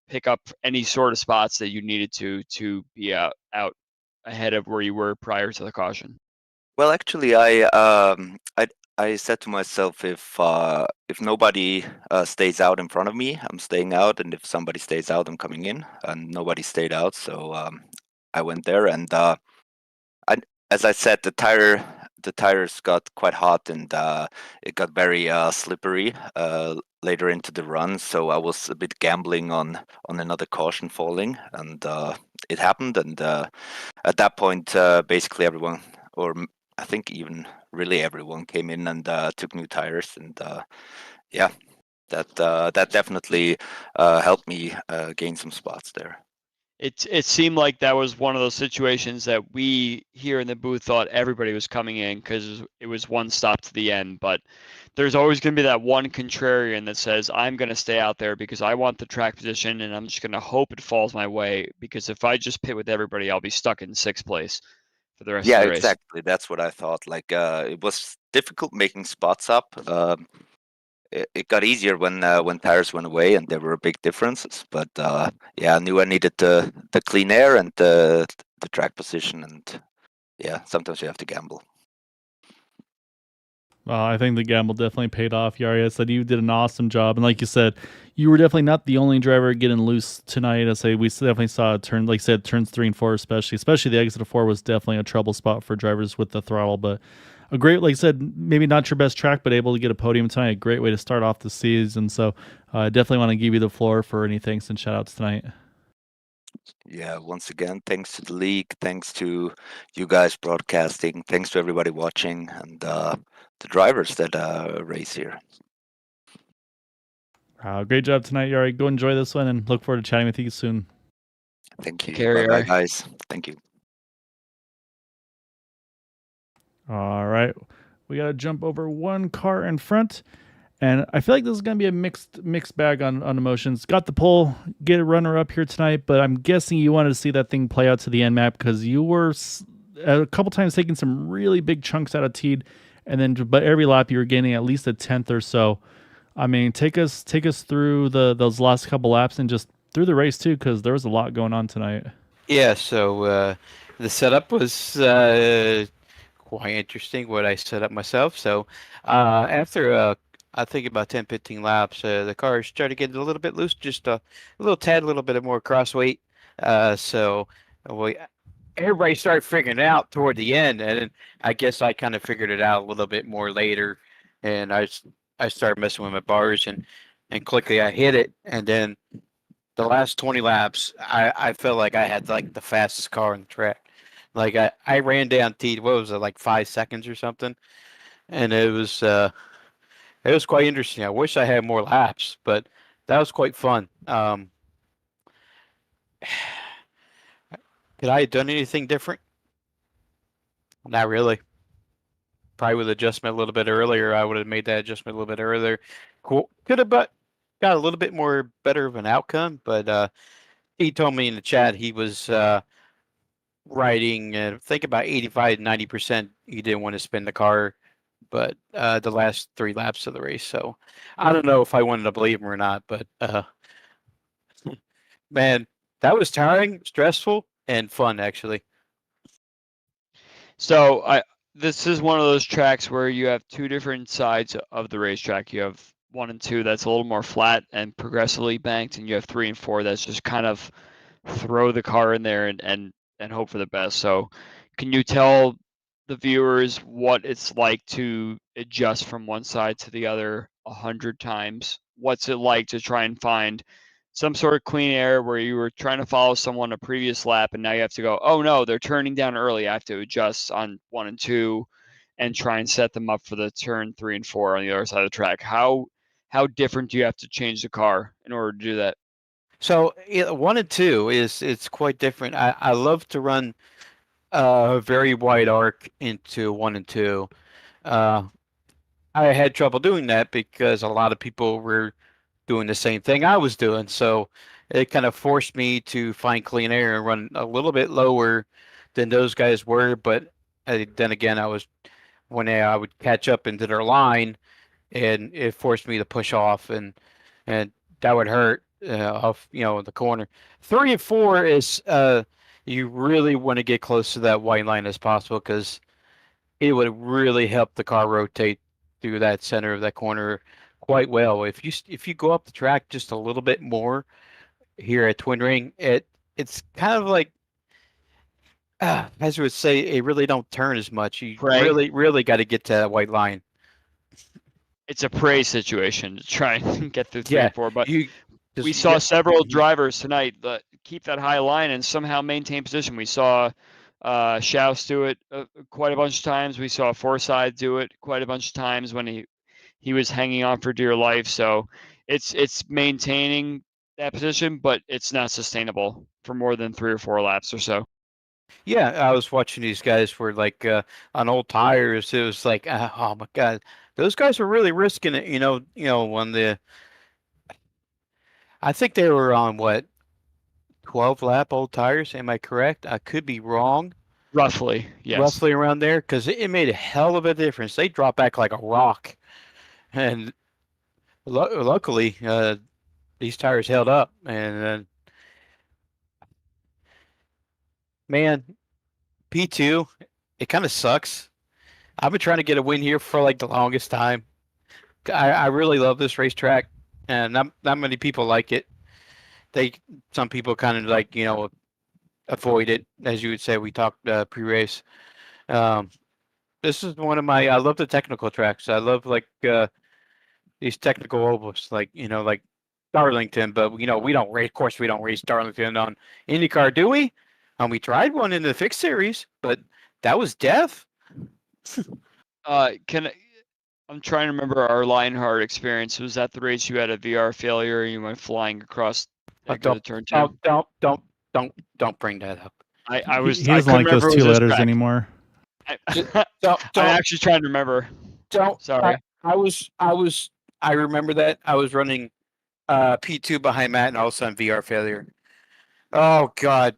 pick up any sort of spots that you needed to be out ahead of where you were prior to the caution. Well, actually, I said to myself, if nobody stays out in front of me, I'm staying out, and if somebody stays out, I'm coming in. And nobody stayed out, so I went there, and as I said, the tires got quite hot, and it got very slippery later into the run. So I was a bit gambling on another caution falling, and it happened. And at that point, basically everyone, or I think even really everyone, came in and took new tires, and yeah, that definitely helped me gain some spots there. It seemed like that was one of those situations that we here in the booth thought everybody was coming in because it was one stop to the end. But there's always going to be that one contrarian that says, I'm going to stay out there because I want the track position and I'm just going to hope it falls my way, because if I just pit with everybody, I'll be stuck in 6th place for the rest of the race. Exactly. That's what I thought. Like it was difficult making spots up. It got easier when tires went away and there were big differences. But yeah, I knew I needed the clean air and the track position, and yeah, sometimes you have to gamble. I think the gamble definitely paid off, Jari. I said you did an awesome job, and like you said, you were definitely not the only driver getting loose tonight. I say we definitely saw a turn, like I said, turns 3 and 4 especially the exit of 4 was definitely a trouble spot for drivers with the throttle. But a great, like I said, maybe not your best track, but able to get a podium tonight. A great way to start off the season. So I definitely want to give you the floor for any thanks and shout outs tonight. Yeah, once again, thanks to the league, thanks to you guys broadcasting, thanks to everybody watching, and the drivers that race here. Great job tonight, Jari. Go enjoy this one and look forward to chatting with you soon. Thank you. Bye-bye, guys. Thank you. All right. We got to jump over one car in front. And I feel like this is going to be a mixed bag on emotions. Got the pole, get a runner up here tonight, but I'm guessing you wanted to see that thing play out to the end map because you were a couple times taking some really big chunks out of Teed, and then but every lap you were getting at least a tenth or so. I mean, take us through those last couple laps and just through the race too, because there was a lot going on tonight. Yeah, so the setup was quite interesting. What I set up myself. So after I think about 10, 15 laps, the car started getting a little bit loose, just a little tad, a little bit more cross weight. So we everybody started figuring it out toward the end, and then I guess I kind of figured it out a little bit more later, and I started messing with my bars and quickly I hit it, and then the last 20 laps, I felt like I had like the fastest car on the track. Like I ran down T, what was it, like 5 seconds or something? And it was quite interesting. I wish I had more laps, but that was quite fun. Could I have done anything different? Not really. Probably with adjustment a little bit earlier, I would have made that adjustment a little bit earlier. Cool. Could have got a little bit more better of an outcome, but he told me in the chat he was riding, I think about 85 90%. He didn't want to spin the car, but the last 3 laps of the race. So I don't know if I wanted to believe him or not, but man, that was tiring, stressful, and fun actually. So this is one of those tracks where you have two different sides of the racetrack. You have 1 and 2 that's a little more flat and progressively banked, and you have 3 and 4 that's just kind of throw the car in there and hope for the best. So can you tell the viewers what it's like to adjust from one side to the other 100 times? What's it like to try and find some sort of clean air where you were trying to follow someone a previous lap and now you have to go, oh no, they're turning down early. I have to adjust on 1 and 2 and try and set them up for the turn 3 and 4 on the other side of the track. How different do you have to change the car in order to do that? So 1 and 2 it's quite different. I love to run a very wide arc into 1 and 2. I had trouble doing that because a lot of people were doing the same thing I was doing. So it kind of forced me to find clean air and run a little bit lower than those guys were. But then again, when I would catch up into their line, and it forced me to push off, and that would hurt off the corner. 3 and 4 is you really want to get close to that white line as possible because it would really help the car rotate through that center of that corner quite well. If you go up the track just a little bit more here at Twin Ring, it's kind of like as we would say, it really don't turn as much. You really got to get to that white line. It's a prey situation to try and get through 3 and 4, but we saw yeah. several drivers tonight that keep that high line and somehow maintain position. We saw Schaus do it quite a bunch of times. We saw Forsyth do it quite a bunch of times when he was hanging on for dear life. So it's maintaining that position, but it's not sustainable for more than 3 or 4 laps or so. Yeah, I was watching these guys for like on old tires. It was like, oh my God, those guys were really risking it. When I think they were on what 12 lap old tires. Am I correct? I could be wrong. Roughly, yes. Roughly around there, because it made a hell of a difference. They dropped back like a rock, and luckily these tires held up. And man, P2, it kind of sucks. I've been trying to get a win here for like the longest time. I really love this racetrack, and not many people like it. Some people kind of like avoid it, as you would say. We talked pre-race. This is one of my. I love the technical tracks. I love like these technical ovals, like like Darlington. But we don't race. Of course, we don't race Darlington on IndyCar, do we? We tried one in the fixed series, but that was death. I'm trying to remember our Lionheart experience. Was that the race you had a VR failure and you went flying across turn 2? Don't bring that up. He doesn't like those 2 letters anymore. I'm actually trying to remember. Sorry. I I remember that. I was running P2 behind Matt, and all of a sudden VR failure. Oh God!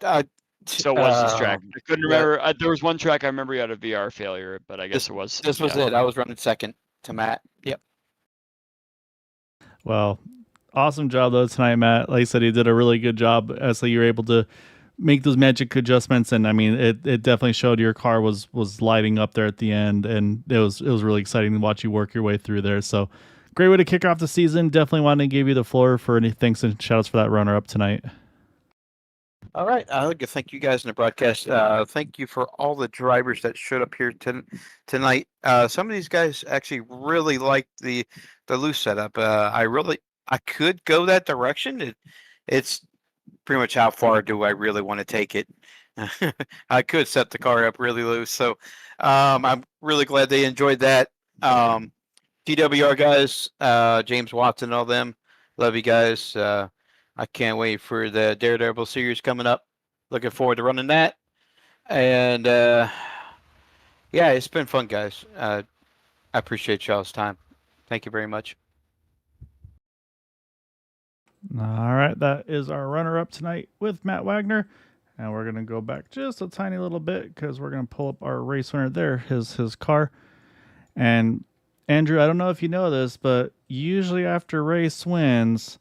So was this track. I couldn't yeah. remember. There was one track I remember you had a VR failure, but I guess it was. This was it. I was running second to Matt. Yep. Well, awesome job though tonight, Matt. Like I said, you did a really good job as you were able to make those magic adjustments, and I mean, it definitely showed your car was lighting up there at the end, and it was really exciting to watch you work your way through there. So, great way to kick off the season. Definitely wanted to give you the floor for any thanks and shout outs for that runner up tonight. All right. I'd like to thank you guys in the broadcast. Thank you for all the drivers that showed up here tonight. Some of these guys actually really liked the loose setup. I could go that direction. It's pretty much how far do I really want to take it. I could set the car up really loose. So I'm really glad they enjoyed that. TWR guys, James Watson, all them. Love you guys. I can't wait for the Daredevil series coming up. Looking forward to running that. And yeah, it's been fun, guys. I appreciate y'all's time. Thank you very much. All right, that is our runner up tonight with Matt Wagner. And we're going to go back just a tiny little bit because we're going to pull up our race winner there, his car. And Andrew, I don't know if you know this, but usually after race wins,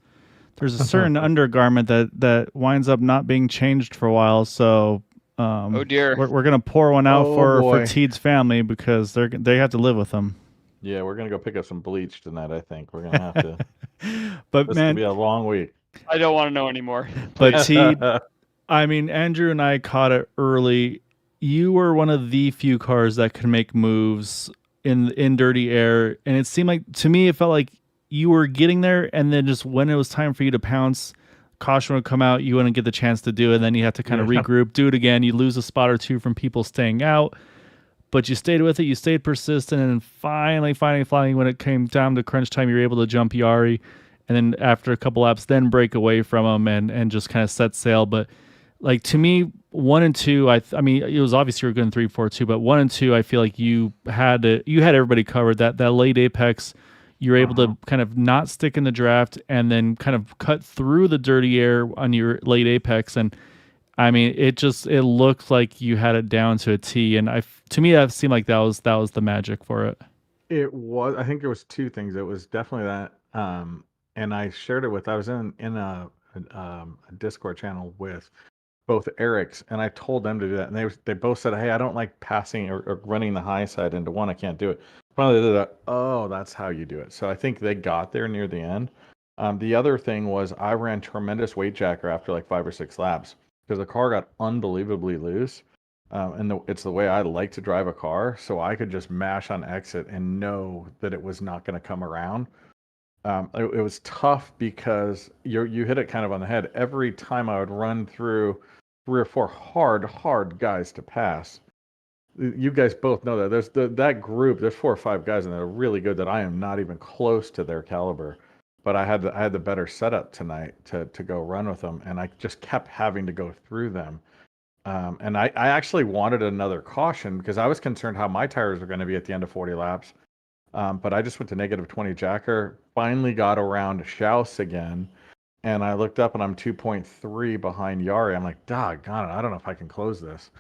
there's a certain undergarment that winds up not being changed for a while. So, oh dear, we're gonna pour one out for Teed's family because they have to live with them. Yeah, we're gonna go pick up some bleach tonight. I think we're gonna have to. But this man, could be a long week. I don't want to know anymore. But Teed, I mean, Andrew and I caught it early. You were one of the few cars that could make moves in dirty air, and it seemed like, to me, it felt like you were getting there, and then just when it was time for you to pounce, caution would come out, you wouldn't get the chance to do it, and then you have to kind of regroup, do it again, you lose a spot or two from people staying out, but you stayed with it, you stayed persistent, and finally, when it came down to crunch time, you were able to jump Yari, and then after a couple laps, then break away from him and just kind of set sail. But like, to me, 1 and 2, I mean, it was obvious you were good in 3, 4, 2, but 1 and 2, I feel like you had everybody covered. That late apex, you were able to kind of not stick in the draft and then kind of cut through the dirty air on your late apex. And I mean, it looked like you had it down to a T. And to me, that seemed like that was the magic for it. It was. I think it was two things. It was definitely that, and I shared it with. I was in a Discord channel with both Erics, and I told them to do that, and they both said, "Hey, I don't like passing or running the high side into one. I can't do it." Finally, they did that. Oh, that's how you do it. So I think they got there near the end. The other thing was I ran tremendous weight jacker after like 5 or 6 laps because the car got unbelievably loose. And it's the way I like to drive a car, so I could just mash on exit and know that it was not going to come around. It was tough because you hit it kind of on the head. Every time I would run through 3 or 4 hard guys to pass. You guys both know that there's that group. There's 4 or 5 guys and they're really good that I am not even close to their caliber. But I had the better setup tonight to go run with them, and I just kept having to go through them. And I actually wanted another caution because I was concerned how my tires were going to be at the end of 40 laps. But I just went to negative 20 jacker, finally got around Schaus again, and I looked up and I'm 2.3 behind Yari. I'm like, doggone it, I don't know if I can close this.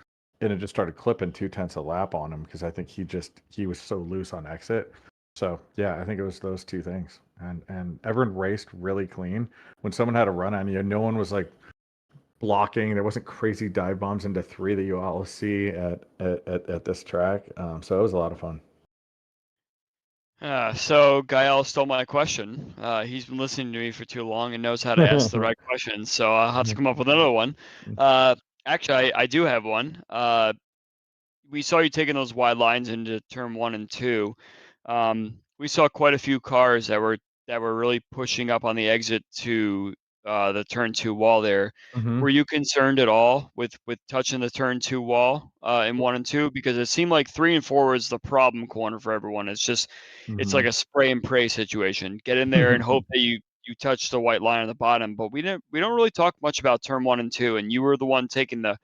And it just started clipping 0.2 a lap on him because I think he was so loose on exit. So yeah, I think it was those two things. And everyone raced really clean. When someone had a run on you, no one was like blocking. There wasn't crazy dive bombs into 3 that you all see at this track. So it was a lot of fun. So Gael stole my question. He's been listening to me for too long and knows how to ask the right questions. So I'll have to come up with another one. Actually, I do have one. We saw you taking those wide lines into turn 1 and 2. We saw quite a few cars that were really pushing up on the exit to the turn 2 wall there. Were you concerned at all with touching the turn 2 wall in 1 and 2? Because it seemed like 3 and 4 was the problem corner for everyone. It's just it's like a spray and pray situation. Get in there and hope that you touch the white line on the bottom. But we don't really talk much about turn 1 and 2, and you were the one taking the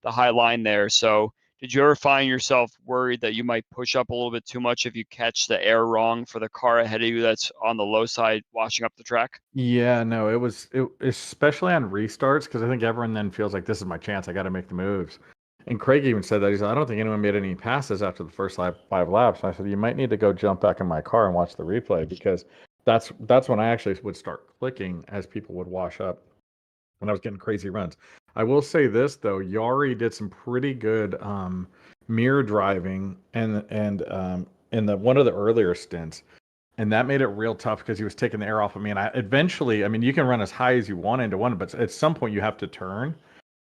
high line there. So Did you ever find yourself worried that you might push up a little bit too much if you catch the air wrong for the car ahead of you that's on the low side washing up the track? Yeah, no, especially on restarts because I think everyone then feels like this is my chance. I got to make the moves. And Craig even said that he said, I don't think anyone made any passes after the first 5 laps. And I said, you might need to go jump back in my car and watch the replay because that's when I actually would start clicking as people would wash up when I was getting crazy runs. I will say this though, Yari did some pretty good mirror driving and in the one of the earlier stints. And that made it real tough because he was taking the air off of me. And I mean, you can run as high as you want into one, but at some point you have to turn.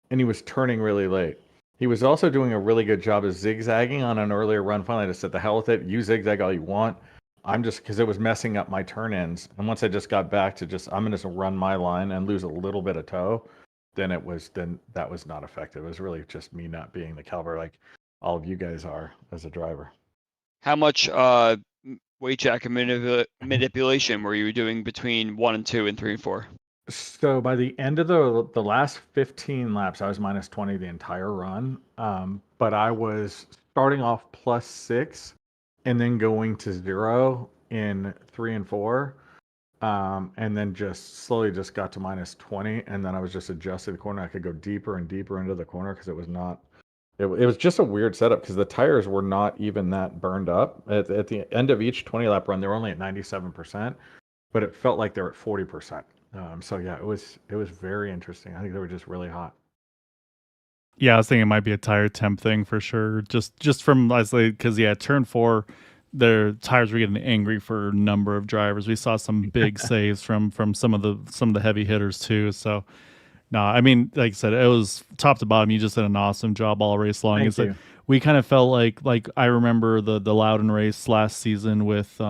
And he was turning really late. He was also doing a really good job of zigzagging on an earlier run. Finally, I just said, the hell with it. You zigzag all you want. I'm just, because it was messing up my turn ins. And once I just got back to I'm going to run my line and lose a little bit of toe, then that was not effective. It was really just me not being the caliber like all of you guys are as a driver. How much weight jacket manipulation were you doing between 1 and 2 and 3 and 4? So by the end of the last 15 laps, I was minus 20 the entire run. But I was starting off +6 and then going to 0 in 3 and 4. And then just slowly just got to minus 20. And then I was just adjusting the corner. I could go deeper and deeper into the corner because it was not, it was just a weird setup because the tires were not even that burned up. At the end of each 20 lap run, they were only at 97%, but it felt like they were at 40%. So yeah, it was very interesting. I think they were just really hot. Yeah, I was thinking it might be a tire temp thing for sure. Just from because turn 4, their tires were getting angry for a number of drivers. We saw some big saves from some of the heavy hitters too. So no, I mean, like I said, it was top to bottom. You just did an awesome job all race long. Thank you. We kind of felt like I remember the Loudon race last season with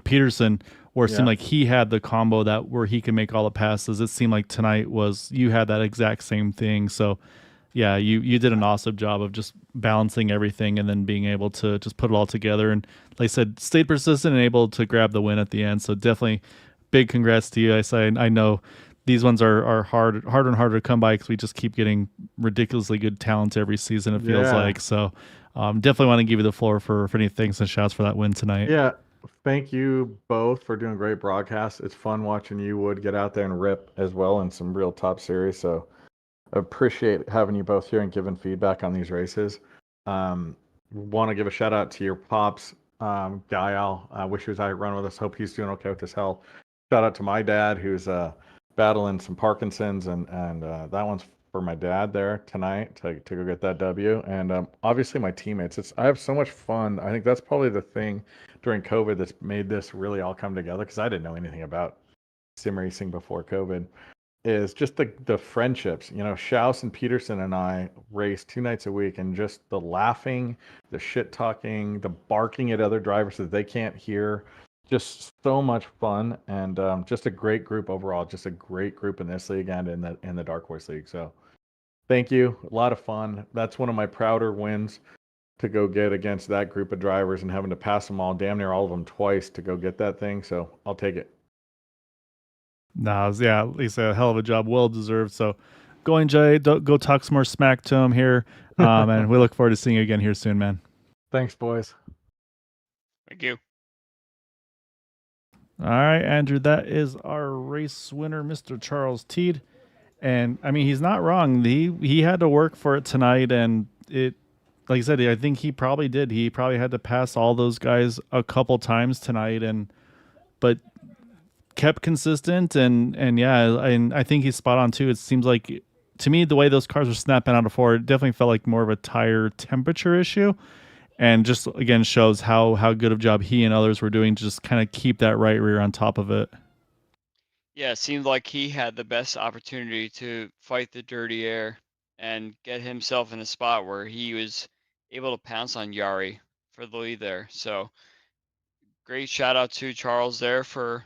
Peterson, where it seemed like he had the combo that where he could make all the passes. It seemed like tonight you had that exact same thing. So yeah, you did an awesome job of just balancing everything and then being able to just put it all together. And like I said, stayed persistent and able to grab the win at the end. So definitely big congrats to you. I know these ones are harder and harder to come by because we just keep getting ridiculously good talent every season, it feels like. So definitely want to give you the floor for any thanks and shouts for that win tonight. Yeah, thank you both for doing great broadcasts. It's fun watching you, Wood, get out there and rip as well in some real top series. So I appreciate having you both here and giving feedback on these races. Want to give a shout out to your pops, Gael. I wish he was out run with us. Hope he's doing okay with his health. Shout out to my dad who's battling some Parkinson's, and that one's for my dad there tonight to go get that W. And obviously my teammates. I have so much fun. I think that's probably the thing during COVID that's made this really all come together because I didn't know anything about sim racing before COVID. Is just the friendships. Schaus and Peterson and I race 2 nights a week, and just the laughing, the shit talking, the barking at other drivers that they can't hear. Just so much fun, and just a great group overall. Just a great group in this league and in the Dark Horse League. So thank you. A lot of fun. That's one of my prouder wins to go get against that group of drivers and having to pass them all, damn near all of them twice to go get that thing. So I'll take it. No, at least a hell of a job, well deserved. So, going Jay, go talk some more smack to him here, and we look forward to seeing you again here soon, man. Thanks, boys. Thank you. All right, Andrew, that is our race winner, Mr. Charles Teed, and I mean he's not wrong. He had to work for it tonight, and it, like I said, I think he probably did. He probably had to pass all those guys a couple times tonight, but kept consistent and I think he's spot on too. It seems like to me the way those cars were snapping out of 4, it definitely felt like more of a tire temperature issue, and just again shows how good of a job he and others were doing to just kind of keep that right rear on top of it. Yeah, it seemed like he had the best opportunity to fight the dirty air and get himself in a spot where he was able to pounce on Yari for the lead there. So great shout out to Charles there for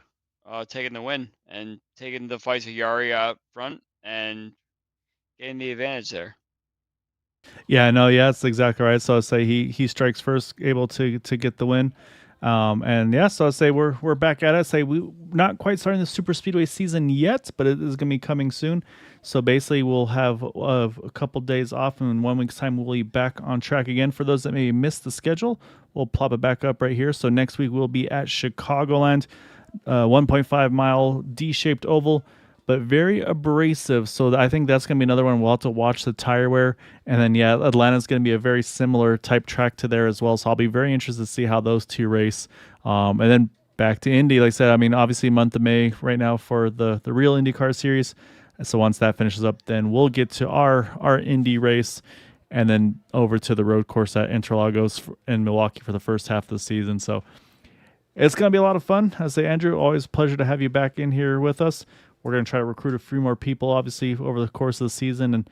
taking the win and taking the fights of Yari out front and getting the advantage there. Yeah, no, yeah, that's exactly right. So I'll say he strikes first, able to get the win. And yeah, so I say we're back at it. I say we not quite starting the super speedway season yet, but it is going to be coming soon. So basically, we'll have a couple days off, and in 1 week's time, we'll be back on track again. For those that maybe missed the schedule, we'll plop it back up right here. So next week we'll be at Chicagoland, 1.5 mile D-shaped oval, but very abrasive. So I think that's going to be another one. We'll have to watch the tire wear. And then, yeah, Atlanta's going to be a very similar type track to there as well. So I'll be very interested to see how those two race. And then back to Indy, like I said, I mean, obviously month of May right now for the real IndyCar series. So once that finishes up, then we'll get to our Indy race and then over to the road course at Interlagos in Milwaukee for the first half of the season. So it's going to be a lot of fun. I say, Andrew, always a pleasure to have you back in here with us. We're going to try to recruit a few more people, obviously, over the course of the season. And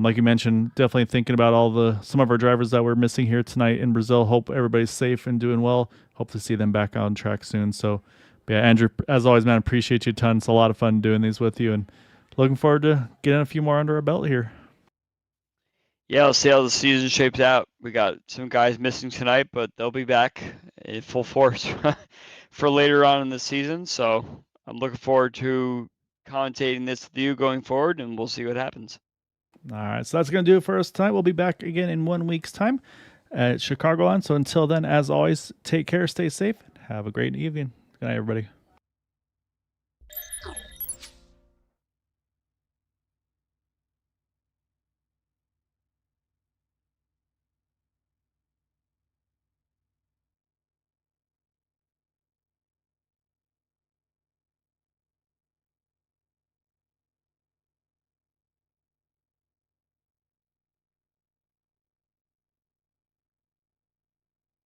like you mentioned, definitely thinking about some of our drivers that we're missing here tonight in Brazil. Hope everybody's safe and doing well. Hope to see them back on track soon. So, yeah, Andrew, as always, man, appreciate you a ton. It's a lot of fun doing these with you. And looking forward to getting a few more under our belt here. Yeah, we'll see how the season shapes out. We got some guys missing tonight, but they'll be back in full force for later on in the season. So I'm looking forward to commentating this with you going forward, and we'll see what happens. All right, so that's going to do it for us tonight. We'll be back again in 1 week's time at Chicagoland. So until then, as always, take care, stay safe, have a great evening. Good night, everybody.